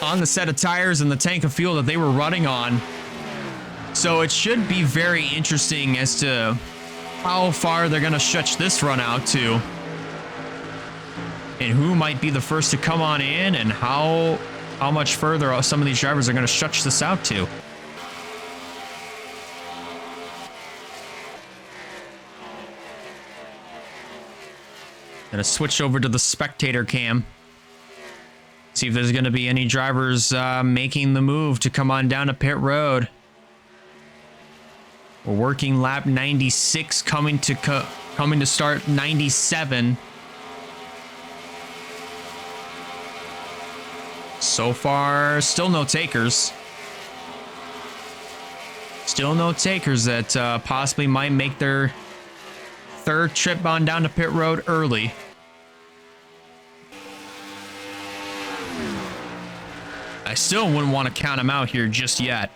on the set of tires and the tank of fuel that they were running on. So it should be very interesting as to how far they're going to stretch this run out to, and who might be the first to come on in, and how much further some of these drivers are going to stretch this out to. Gonna switch over to the spectator cam. See if there's gonna be any drivers making the move to come on down to pit road. We're working lap 96, coming to start 97. So far, still no takers. Still no takers that possibly might make their third trip on down to pit road early. I still wouldn't want to count them out here just yet.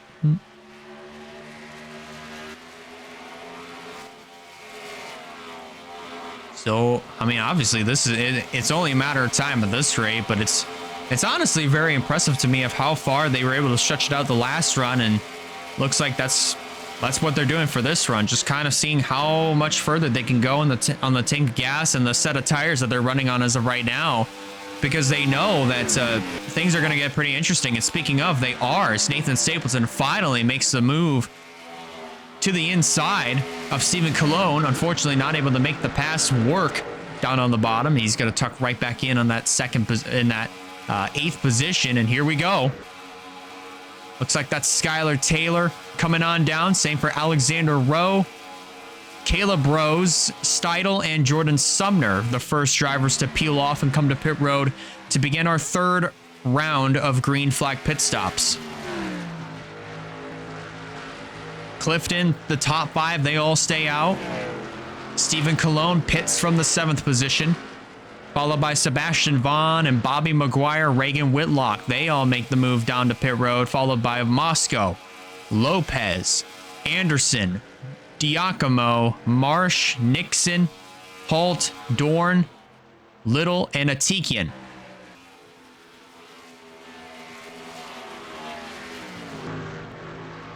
So, I mean, obviously it's only a matter of time at this rate, but it's honestly very impressive to me of how far they were able to stretch it out the last run, and looks like that's what they're doing for this run, just kind of seeing how much further they can go on the tank of gas and the set of tires that they're running on as of right now, because they know that things are going to get pretty interesting. And speaking of, they are, as Nathan Stapleton finally makes the move to the inside of Stephen Cologne. Unfortunately, not able to make the pass work down on the bottom. He's going to tuck right back in on that 8th position, and here we go. Looks like that's Skylar Taylor coming on down. Same for Alexander Rowe, Caleb Rose, Steidel, and Jordan Sumner, the first drivers to peel off and come to pit road to begin our third round of green flag pit stops. Clifton, the top 5, they all stay out. Stephen Cologne pits from the 7th position, followed by Sebastian Vaughn and Bobby Maguire, Reagan Whitlock. They all make the move down to pit road, followed by Moscow, Lopez, Anderson, Diacomo, Marsh, Nixon, Holt, Dorn, Little, and Atikian.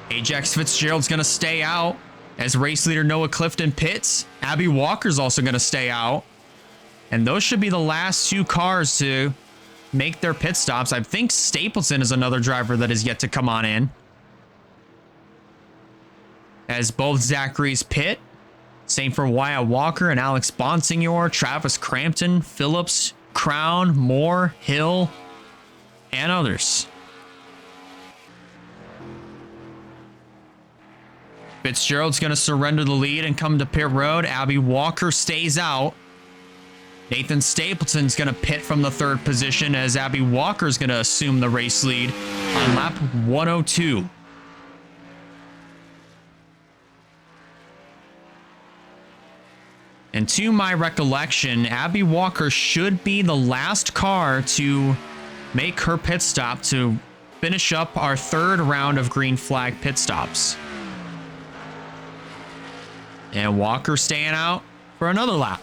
Ajax Fitzgerald's going to stay out as race leader Noah Clifton pits. Abby Walker's also going to stay out. And those should be the last 2 cars to make their pit stops. I think Stapleton is another driver that is yet to come on in. As both Zachary's pit. Same for Wyatt Walker and Alex Bonsignor, Travis Crampton, Phillips, Crown, Moore, Hill, and others. Fitzgerald's going to surrender the lead and come to pit road. Abby Walker stays out. Nathan Stapleton's going to pit from the 3rd position as Abby Walker's going to assume the race lead on lap 102. And to my recollection, Abby Walker should be the last car to make her pit stop to finish up our 3rd round of green flag pit stops. And Walker staying out for another lap.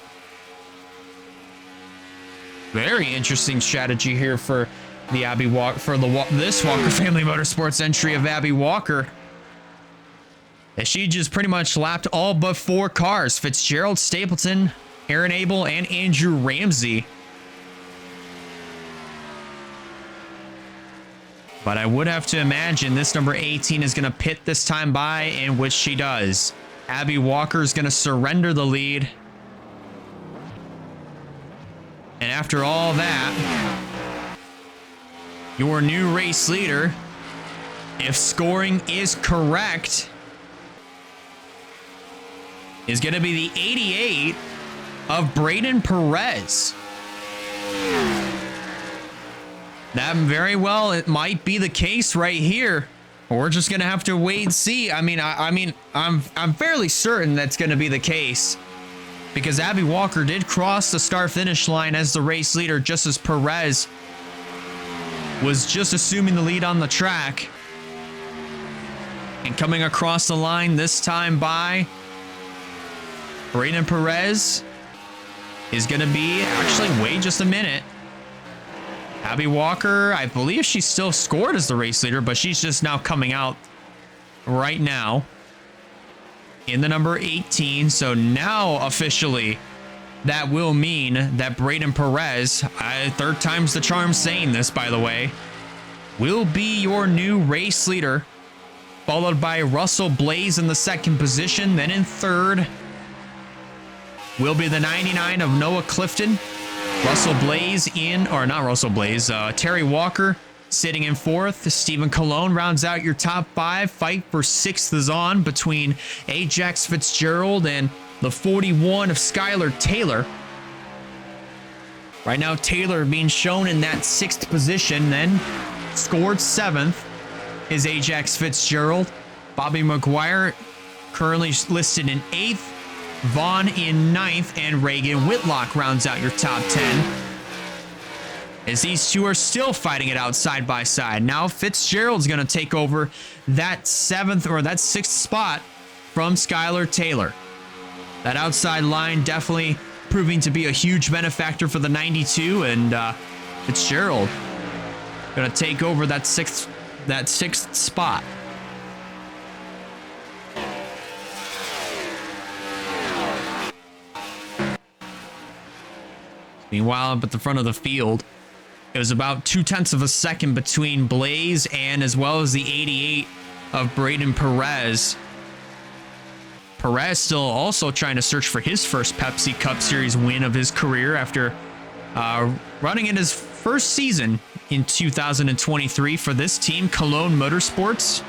Very interesting strategy here for the Abby Walker, for this Walker Family Motorsports entry of Abby Walker. As she just pretty much lapped all but 4 cars. Fitzgerald, Stapleton, Aaron Abel, and Andrew Ramsey. But I would have to imagine this number 18 is going to pit this time by, in which she does. Abby Walker is going to surrender the lead. And after all that, your new race leader, if scoring is correct, is going to be the 88 of Braden Perez. That very well, it might be the case right here. We're just going to have to wait and see. I'm fairly certain that's going to be the case, because Abby Walker did cross the start-finish line as the race leader, just as Perez was just assuming the lead on the track. And coming across the line this time by Braden Perez is going to be, actually, wait just a minute. Abby Walker, I believe she still scored as the race leader, but she's just now coming out right now in the number 18. So now officially that will mean that Braden Perez, 3rd time's the charm saying this, by the way, will be your new race leader, followed by Russell Blaze in the 2nd position. Then in 3rd will be the 99 of Noah Clifton. Russell Blaze Terry Walker sitting in 4th. Stephen Colon rounds out your top 5. Fight for 6th is on between Ajax Fitzgerald and the 41 of Skylar Taylor. Right now, Taylor being shown in that 6th position, then scored 7th is Ajax Fitzgerald. Bobby McGuire currently listed in 8th. Vaughn in 9th, and Reagan Whitlock rounds out your top 10. As these two are still fighting it out side by side. Now Fitzgerald's going to take over that 7th or that 6th spot from Skylar Taylor. That outside line definitely proving to be a huge benefactor for the 92, and Fitzgerald going to take over that 6th spot. Meanwhile, up at the front of the field, it was about 0.2 of a second between Blaze and as well as the 88 of Braden Perez. Perez still also trying to search for his first Pepsi Cup Series win of his career after running in his first season in 2023 for this team, Cologne Motorsports.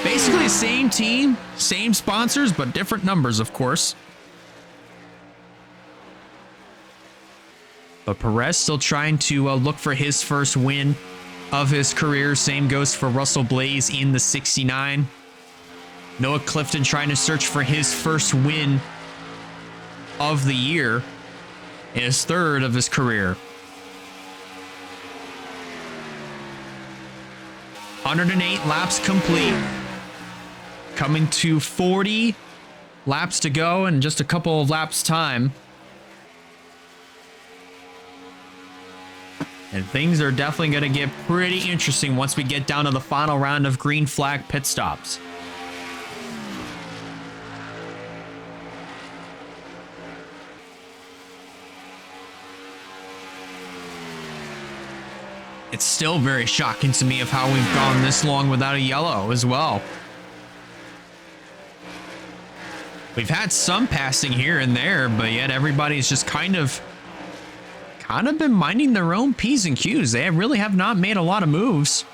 Basically the same team, same sponsors, but different numbers, of course. But Perez still trying to look for his first win of his career. Same goes for Russell Blaze in the 69. Noah Clifton trying to search for his first win of the year, and his 3rd of his career. 108 laps complete. Coming to 40 laps to go and just a couple of laps time. And things are definitely going to get pretty interesting once we get down to the final round of green flag pit stops. It's still very shocking to me of how we've gone this long without a yellow as well. We've had some passing here and there, but yet everybody's just kind of been minding their own P's and Q's. They really have not made a lot of moves.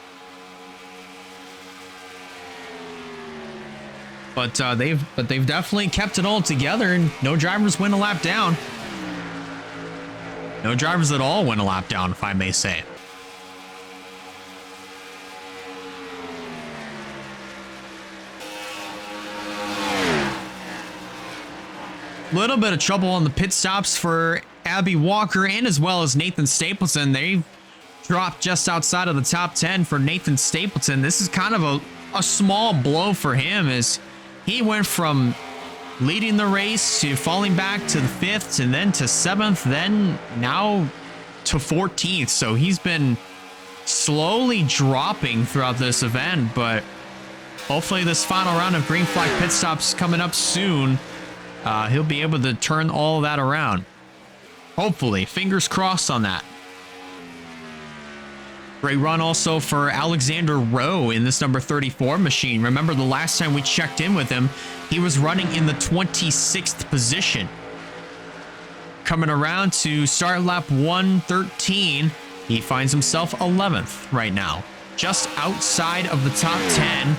But they've definitely kept it all together, and no drivers went a lap down. No drivers at all went a lap down, if I may say. Little bit of trouble on the pit stops for Abby Walker and as well as Nathan Stapleton. They dropped just outside of the top 10 for Nathan Stapleton. This is kind of a small blow for him as he went from leading the race to falling back to the 5th and then to 7th, then now to 14th. So he's been slowly dropping throughout this event, but hopefully this final round of green flag pit stops coming up soon. He'll be able to turn all of that around. Hopefully, fingers crossed on that. Great run also for Alexander Rowe in this number 34 machine. Remember the last time we checked in with him, he was running in the 26th position. Coming around to start lap 113, he finds himself 11th right now. Just outside of the top 10.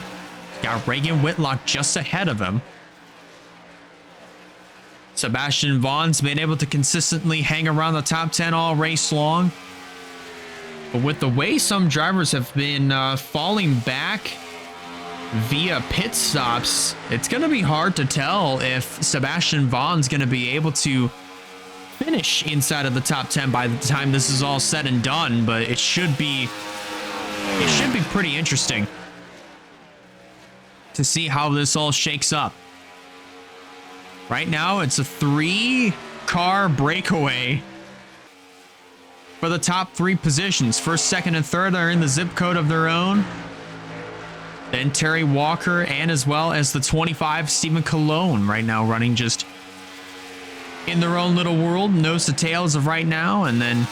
Got Reagan Whitlock just ahead of him. Sebastian Vaughn's been able to consistently hang around the top 10 all race long. But with the way some drivers have been falling back via pit stops, it's going to be hard to tell if Sebastian Vaughn's going to be able to finish inside of the top 10 by the time this is all said and done. But it should be pretty interesting to see how this all shakes up. Right now, it's a 3-car breakaway for the top 3 positions. First, second, and third are in the zip code of their own. Then Terry Walker and as well as the 25, Stephen Colon, right now running just in their own little world, nose to tail as of right now. And then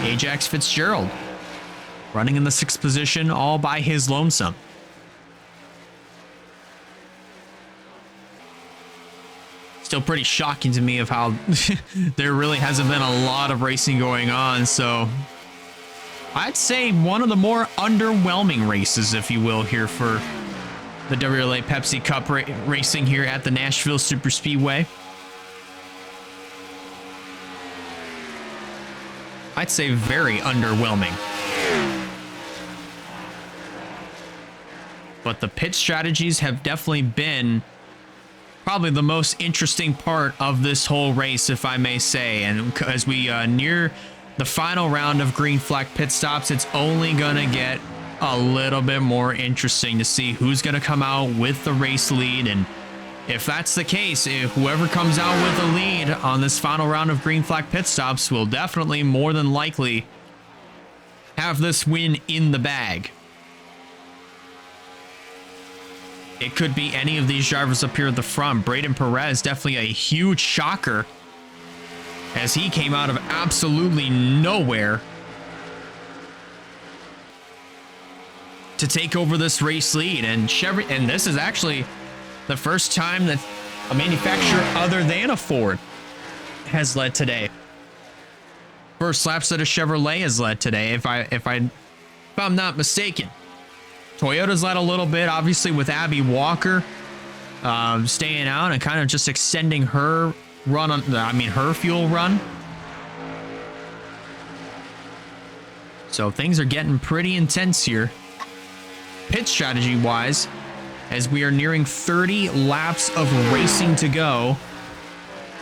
Ajax Fitzgerald running in the 6th position all by his lonesome. Still pretty shocking to me of how there really hasn't been a lot of racing going on. So I'd say one of the more underwhelming races, if you will, here for the WRLA Pepsi Cup racing here at the Nashville Superspeedway. I'd say very underwhelming. But the pit strategies have definitely been probably the most interesting part of this whole race, if I may say. And as we near the final round of green flag pit stops, it's only gonna get a little bit more interesting to see who's gonna come out with the race lead. And if that's the case, if whoever comes out with the lead on this final round of green flag pit stops will definitely more than likely have this win in the bag. It could be any of these drivers up here at the front. Braden Perez, definitely a huge shocker as he came out of absolutely nowhere to take over this race lead. And this is actually the first time that a manufacturer other than a Ford has led today. First laps that a Chevrolet has led today, if I'm not mistaken. Toyota's led a little bit, obviously, with Abby Walker staying out and kind of just extending her run on, her fuel run. So things are getting pretty intense here, pit strategy wise, as we are nearing 30 laps of racing to go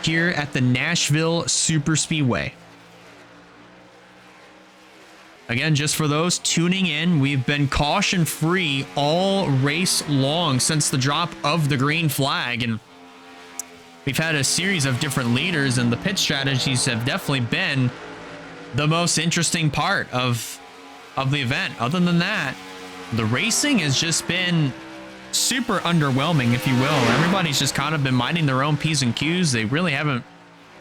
here at the Nashville Superspeedway. Again, just for those tuning in, we've been caution-free all race long since the drop of the green flag, and we've had a series of different leaders, and the pit strategies have definitely been the most interesting part of the event. Other than that, the racing has just been super underwhelming, if you will. Everybody's just kind of been minding their own P's and Q's. There really haven't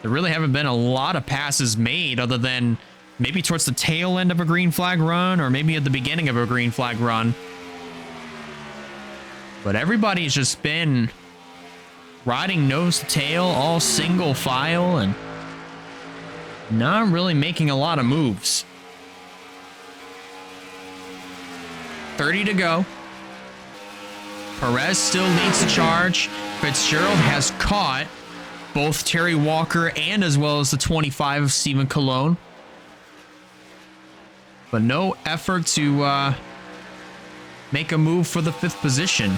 been a lot of passes made other than maybe towards the tail end of a green flag run, or maybe at the beginning of a green flag run. But everybody's just been riding nose to tail, all single file, and not really making a lot of moves. 30 to go. Perez still leads the charge. Fitzgerald has caught both Terry Walker and as well as the 25 of Stephen Colon. But no effort to make a move for the 5th position.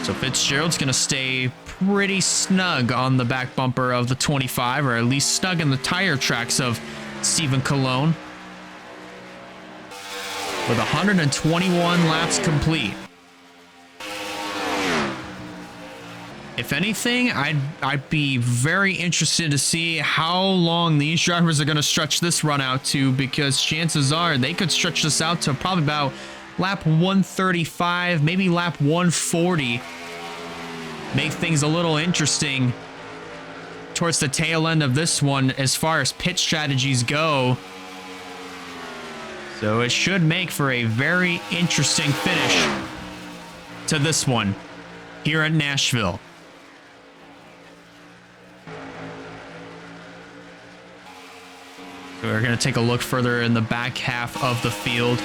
So Fitzgerald's going to stay pretty snug on the back bumper of the 25, or at least snug in the tire tracks of Stephen Colon. With 121 laps complete. If anything, I'd be very interested to see how long these drivers are going to stretch this run out to, because chances are they could stretch this out to probably about lap 135, maybe lap 140. Make things a little interesting towards the tail end of this one as far as pit strategies go. So it should make for a very interesting finish to this one here at Nashville. So we're going to take a look further in the back half of the field.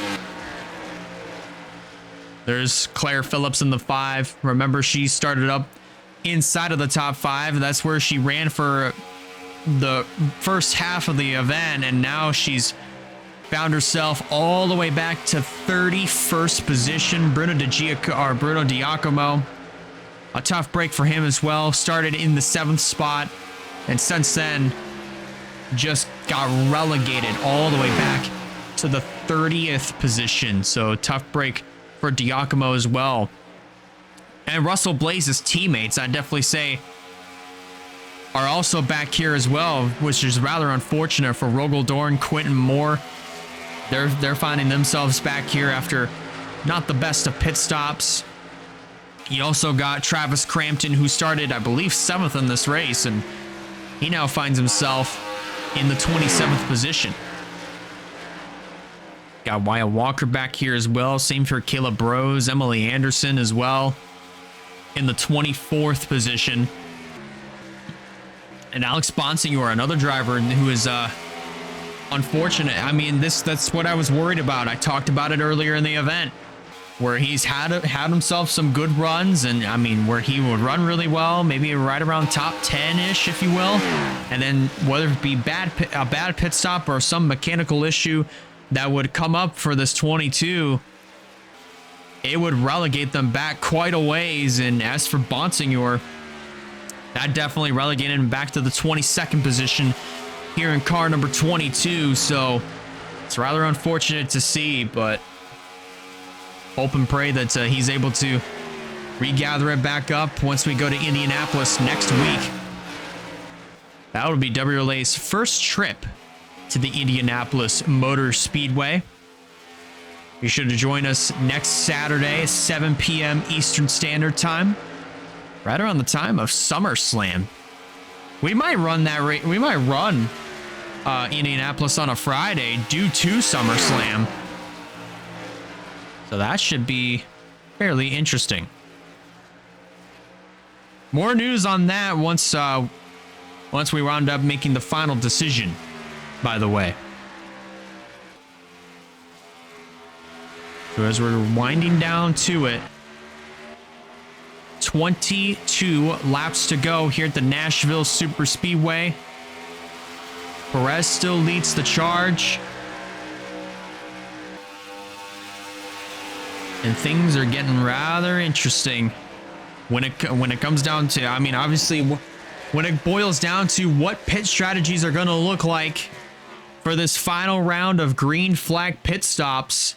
There's Claire Phillips in the 5. Remember, she started up inside of the top 5. That's where she ran for the first half of the event, and now she's found herself all the way back to 31st position. Bruno Diacomo, a tough break for him as well. Started in the 7th spot, and since then just got relegated all the way back to the 30th position. So tough break for Diacomo as well. And Russell Blaze's teammates, I'd definitely say, are also back here as well, which is rather unfortunate for Rogel Dorn, Quentin Moore. They're finding themselves back here after not the best of pit stops. You also got Travis Crampton, who started, I believe, 7th in this race, and he now finds himself in the 27th position. Got Wyatt Walker back here as well. Same for Caleb Rose, Emily Anderson as well in the 24th position. And Alex Bonsignor, another driver who is unfortunate. I mean, that's what I was worried about. I talked about it earlier in the event, where he's had himself some good runs, and I mean, where he would run really well, maybe right around top 10-ish, if you will. And then whether it be a bad pit stop or some mechanical issue that would come up for this 22, it would relegate them back quite a ways. And as for Bonsignor, that definitely relegated him back to the 22nd position here in car number 22. So it's rather unfortunate to see, but hope and pray that he's able to regather it back up once we go to Indianapolis next week. That would be WRLA's first trip to the Indianapolis Motor Speedway. Be sure to join us next Saturday, 7 p.m. Eastern Standard Time, right around the time of SummerSlam. We might run that rate. We might run Indianapolis on a Friday due to SummerSlam. So that should be fairly interesting. More news on that once we round up making the final decision, by the way. So as we're winding down to it, 22 laps to go here at the Nashville Super Speedway. Perez still leads the charge. And things are getting rather interesting when it comes down to, I mean, obviously, when it boils down to what pit strategies are going to look like for this final round of green flag pit stops.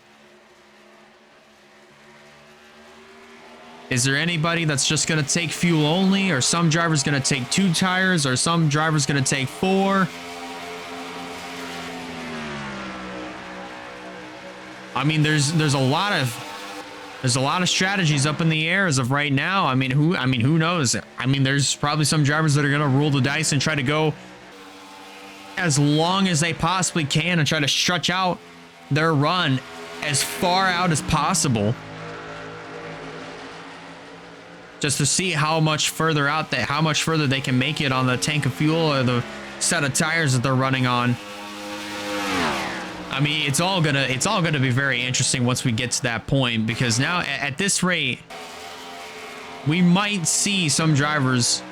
Is there anybody that's just going to take fuel only, or some drivers going to take 2 tires, or some drivers going to take 4? I mean, there's a lot of strategies up in the air as of right now. I mean, who knows? I mean, there's probably some drivers that are going to roll the dice and try to go as long as they possibly can and try to stretch out their run as far out as possible, just to see how much further they can make it on the tank of fuel or the set of tires that they're running on. I mean, it's all gonna be very interesting once we get to that point, because now at this rate, we might see some drivers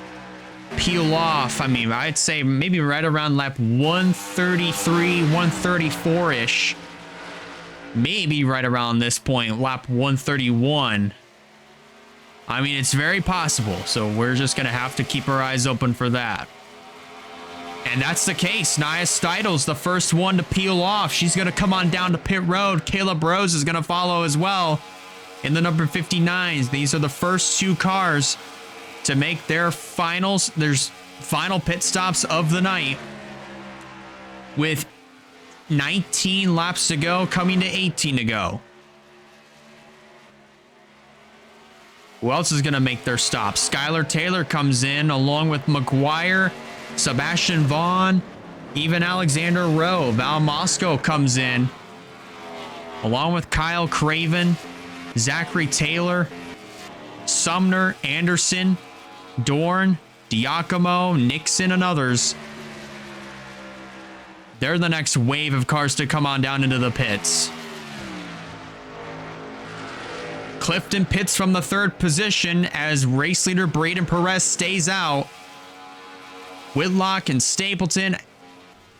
peel off. I mean, I'd say maybe right around lap 133, 134-ish. Maybe right around this point, lap 131. I mean, it's very possible. So we're just going to have to keep our eyes open for that. And that's the case. Nia Stidle's the first one to peel off. She's going to come on down to pit road. Caleb Rose is going to follow as well in the number 59s. These are the first two cars to make their final pit stops of the night, with 19 laps to go, coming to 18 to go. Who else is going to make their stop? Skylar Taylor comes in along with McGuire, Sebastian Vaughn, even Alexander Rowe. Val Moscow comes in along with Kyle Craven, Zachary Taylor, Sumner, Anderson, Dorn, Diacomo, Nixon, and others. They're the next wave of cars to come on down into the pits. Clifton pits from the third position as race leader Braden Perez stays out. Whitlock and Stapleton,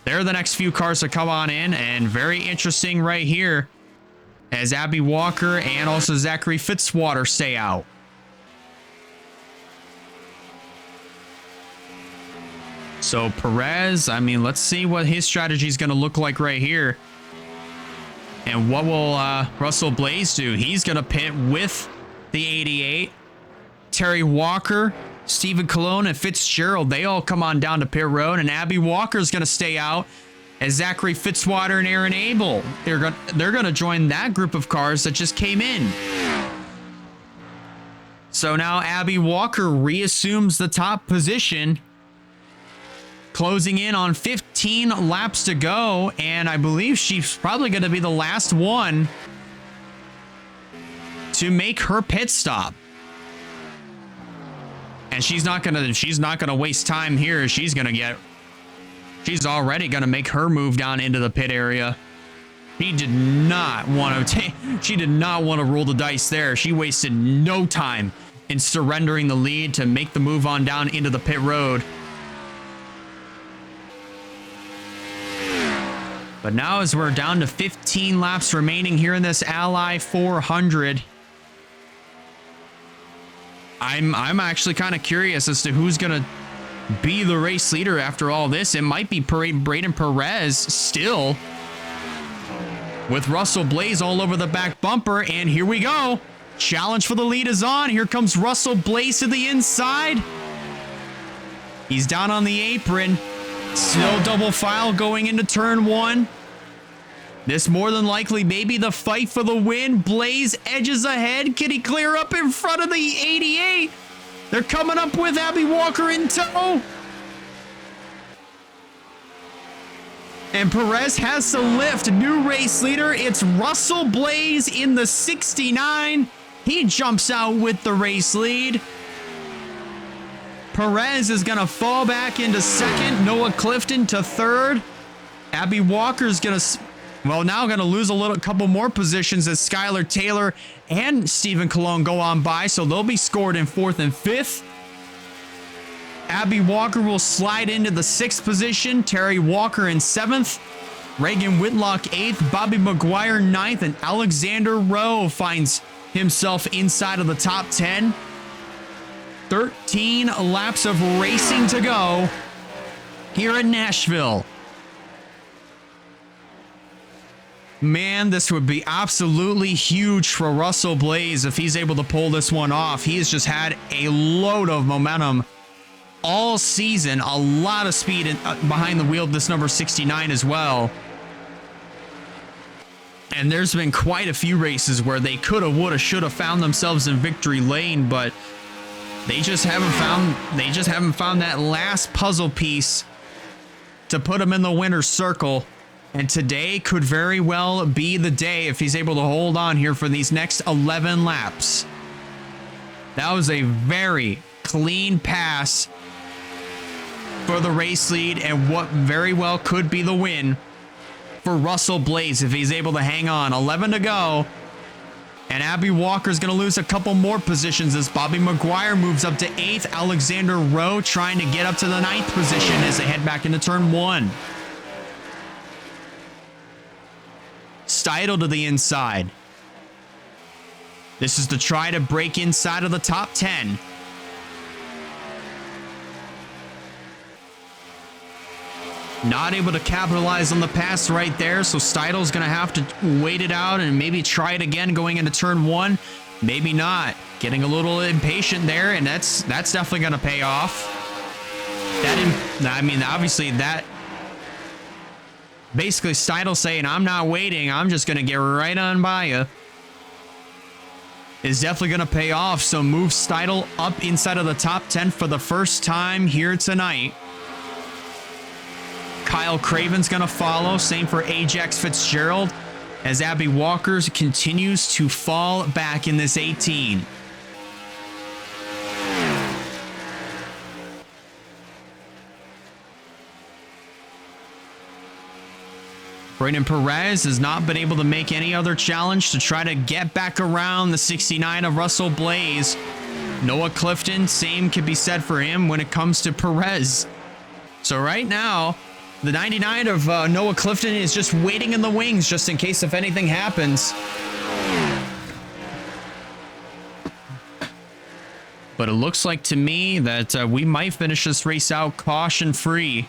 they're the next few cars to come on in, and very interesting right here as Abby Walker and also Zachary Fitzwater stay out. So Perez, I mean, let's see what his strategy is going to look like right here. And what will Russell Blaze do? He's going to pit with the 88. Terry Walker, Stephen Colon, and Fitzgerald, they all come on down to pit road. And Abby Walker's going to stay out as Zachary Fitzwater and Aaron Abel, they're going to join that group of cars that just came in. So now Abby Walker reassumes the top position, closing in on 15 laps to go, and I believe she's probably going to be the last one to make her pit stop. And she's not going to waste time here. She's already going to make her move down into the pit area. She did not want to roll the dice there. She wasted no time in surrendering the lead to make the move on down into the pit road. But now, as we're down to 15 laps remaining here in this Ally 400, I'm actually kind of curious as to who's going to be the race leader after all this. It might be Braden Perez still, with Russell Blaze all over the back bumper. And here we go. Challenge for the lead is on. Here comes Russell Blaze to the inside. He's down on the apron. Still double file going into turn one. This more than likely may be the fight for the win. Blaze edges ahead. Can he clear up in front of the 88? They're coming up with Abby Walker in tow. And Perez has to lift. New race leader. It's Russell Blaze in the 69. He jumps out with the race lead. Perez is going to fall back into second. Noah Clifton to third. Abby Walker's going to, now going to lose a couple more positions as Skylar Taylor and Stephen Colon go on by. So they'll be scored in fourth and fifth. Abby Walker will slide into the sixth position. Terry Walker in seventh. Reagan Whitlock eighth. Bobby McGuire ninth. And Alexander Rowe finds himself inside of the top 10. 13 laps of racing to go here in Nashville. Man, this would be absolutely huge for Russell Blaze if he's able to pull this one off. He has just had a load of momentum all season. A lot of speed behind the wheel of this number 69 as well. And there's been quite a few races where they coulda, woulda, shoulda found themselves in victory lane, but they just haven't found that last puzzle piece to put him in the winner's circle. And today could very well be the day if he's able to hold on here for these next 11 laps. That was a very clean pass for the race lead and what very well could be the win for Russell Blaze if he's able to hang on. 11 to go. And Abby Walker's going to lose a couple more positions as Bobby Maguire moves up to 8th. Alexander Rowe trying to get up to the 9th position as they head back into turn 1. Steidl to the inside. This is to try to break inside of the top 10. Not able to capitalize on the pass right there, so Steidl's going to have to wait it out and maybe try it again going into turn 1. Maybe not. Getting a little impatient there, and that's definitely going to pay off. Obviously that... Basically, Steidl saying, I'm not waiting, I'm just going to get right on by you, is definitely going to pay off. So move Steidl up inside of the top 10 for the first time here tonight. Kyle Craven's going to follow. Same for Ajax Fitzgerald as Abby Walker continues to fall back in this 18. Brayden Perez has not been able to make any other challenge to try to get back around the 69 of Russell Blaze. Noah Clifton, same could be said for him when it comes to Perez. So right now, the 99 of Noah Clifton is just waiting in the wings just in case if anything happens. But it looks like to me that we might finish this race out caution-free.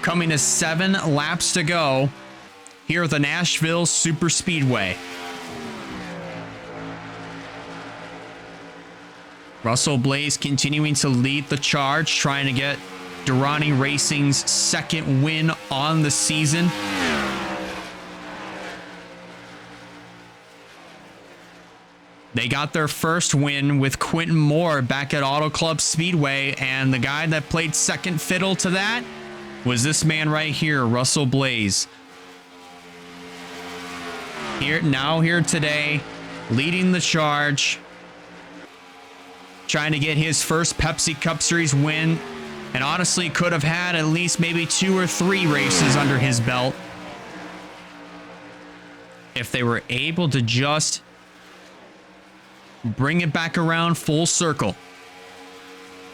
Coming to 7 laps to go here at the Nashville Super Speedway. Russell Blaze continuing to lead the charge, trying to get Durrani Racing's second win on the season. They got their first win with Quentin Moore back at Auto Club Speedway, and the guy that played second fiddle to that was this man right here, Russell Blaze. Here today, leading the charge, trying to get his first Pepsi Cup Series win, and honestly could have had at least maybe 2 or 3 races under his belt if they were able to just bring it back around full circle,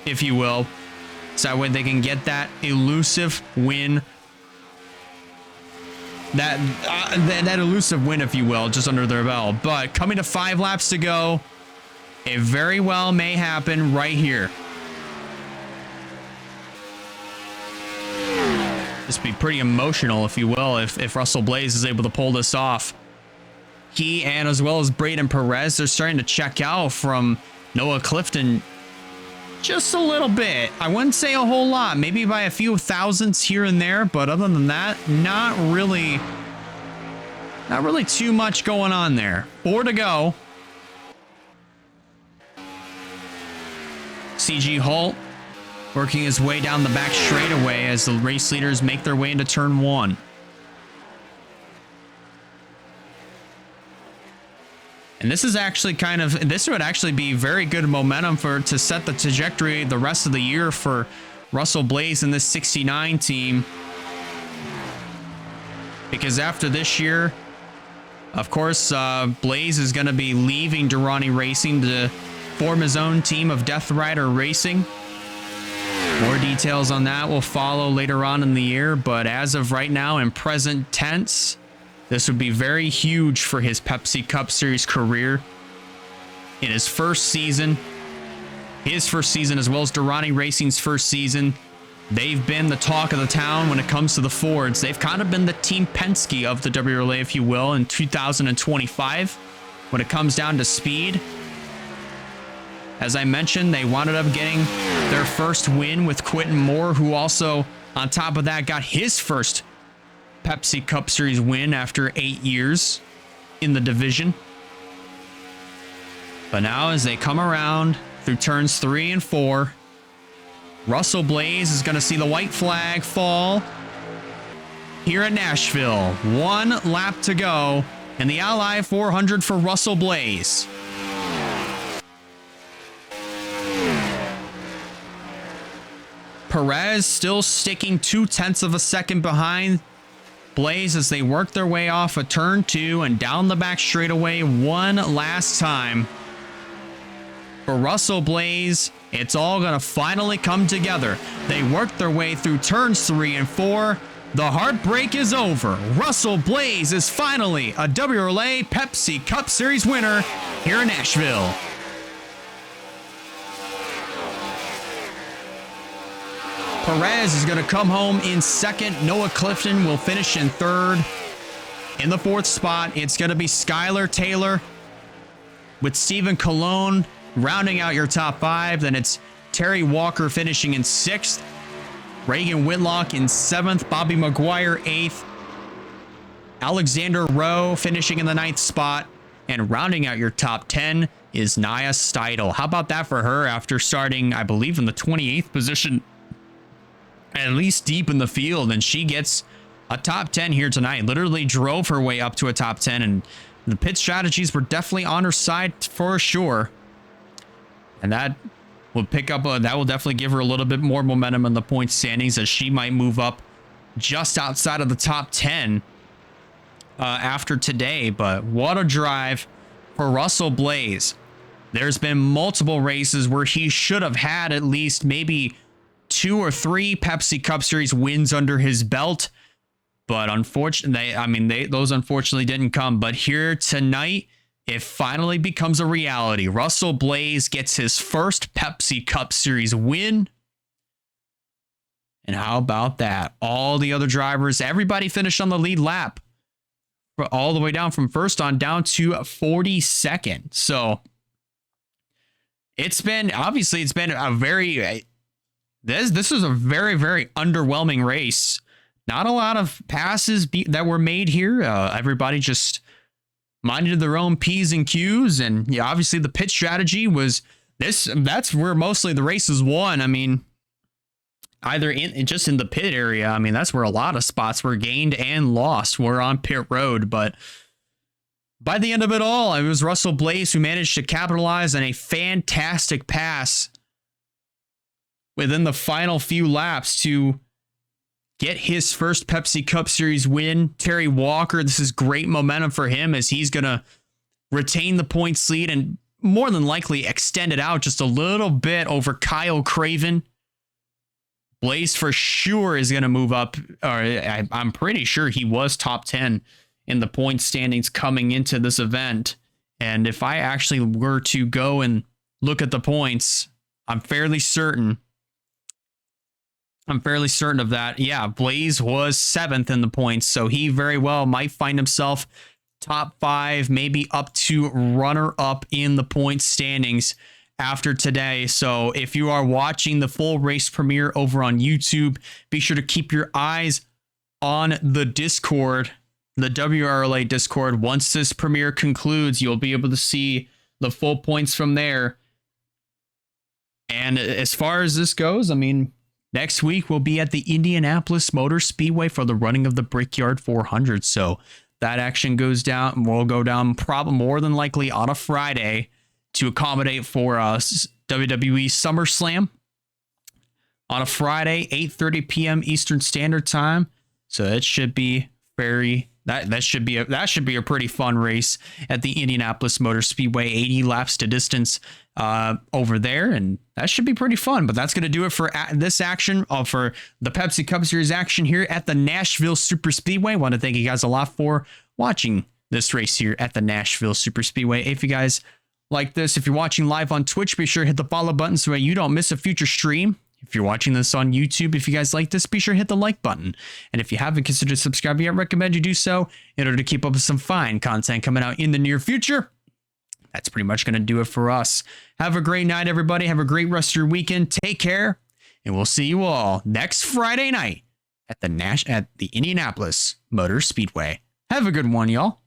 if you will. So that way they can get that elusive win. That elusive win, if you will, just under their belt. But coming to 5 laps to go, it very well may happen right here. This would be pretty emotional, if you will, if Russell Blaze is able to pull this off. He and as well as Brayden Perez, they're starting to check out from Noah Clifton just a little bit. I wouldn't say a whole lot, maybe by a few thousandths here and there, but other than that, not really too much going on there. 4 to go. CG Holt working his way down the back straightaway as the race leaders make their way into turn 1. And this is actually this would actually be very good momentum to set the trajectory the rest of the year for Russell Blaze and this 69 team. Because after this year, of course, Blaze is going to be leaving Durrani Racing to form his own team of Death Rider Racing. More details on that will follow later on in the year, but as of right now, in present tense, this would be very huge for his Pepsi Cup Series career. In his first season, as well as Durrani Racing's first season, they've been the talk of the town when it comes to the Fords. They've kind of been the Team Penske of the WRLA, if you will, in 2025 when it comes down to speed. As I mentioned, they wound up getting their first win with Quentin Moore, who also, on top of that, got his first Pepsi Cup Series win after 8 years in the division. But now as they come around through turns 3 and 4, Russell Blaze is going to see the white flag fall here at Nashville. 1 lap to go in the Ally 400 for Russell Blaze. Perez still sticking 0.2 of a second behind Blaze as they work their way off of turn 2 and down the back straightaway one last time. For Russell Blaze, it's all going to finally come together. They work their way through turns 3 and 4. The heartbreak is over. Russell Blaze is finally a WRLA Pepsi Cup Series winner here in Nashville. Perez is going to come home in second. Noah Clifton will finish in third. In the 4th spot, it's going to be Skylar Taylor with Stephen Colon rounding out your top 5. Then it's Terry Walker finishing in 6th. Reagan Whitlock in 7th. Bobby McGuire 8th. Alexander Rowe finishing in the 9th spot. And rounding out your top 10 is Nia Steidel. How about that for her after starting, I believe, in the 28th position, at least deep in the field, and she gets a top 10 here tonight. Literally drove her way up to a top 10, and the pit strategies were definitely on her side for sure. And that will that will definitely give her a little bit more momentum in the point standings, as she might move up just outside of the top 10 after today. But what a drive for Russell Blaze. There's been multiple races where he should have had at least maybe 2 or 3 Pepsi Cup Series wins under his belt, but unfortunately, those unfortunately didn't come. But here tonight, it finally becomes a reality. Russell Blaze gets his first Pepsi Cup Series win. And how about that? All the other drivers, everybody finished on the lead lap, all the way down from first on down to 42nd. So it's been a very... This was a very, very underwhelming race. Not a lot of passes that were made here. Everybody just minded their own P's and Q's. And yeah, obviously the pit strategy was this. That's where mostly the race is won. I mean, either just in the pit area. I mean, that's where a lot of spots were gained and lost. Were on pit road. But by the end of it all, it was Russell Blaze who managed to capitalize on a fantastic pass within the final few laps to get his first Pepsi Cup Series win. Terry Walker, this is great momentum for him as he's going to retain the points lead and more than likely extend it out just a little bit over Kyle Craven. Blaze for sure is going to move up. I'm pretty sure he was top 10 in the point standings coming into this event. And if I actually were to go and look at the points, I'm fairly certain of that. Yeah, Blaze was 7th in the points, so he very well might find himself top 5, maybe up to runner-up in the points standings after today. So if you are watching the full race premiere over on YouTube, be sure to keep your eyes on the Discord, the WRLA Discord. Once this premiere concludes, you'll be able to see the full points from there. And as far as this goes, I mean, next week we'll be at the Indianapolis Motor Speedway for the running of the Brickyard 400. So that action will go down probably more than likely on a Friday to accommodate for WWE SummerSlam on a Friday, 8:30 p.m. Eastern Standard Time. So it should be that should be a pretty fun race at the Indianapolis Motor Speedway, 80 laps to distance over there, and that should be pretty fun. But that's going to do it for this action, for the Pepsi Cup Series action here at the Nashville Super Speedway. I want to thank you guys a lot for watching this race here at the Nashville Super Speedway. If you guys like this, if you're watching live on Twitch, be sure to hit the follow button so you don't miss a future stream. If you're watching this on YouTube, if you guys like this, be sure to hit the like button. And if you haven't considered subscribing yet, I recommend you do so in order to keep up with some fine content coming out in the near future. That's pretty much going to do it for us. Have a great night, everybody. Have a great rest of your weekend. Take care, and we'll see you all next Friday night at the Indianapolis Motor Speedway. Have a good one, y'all.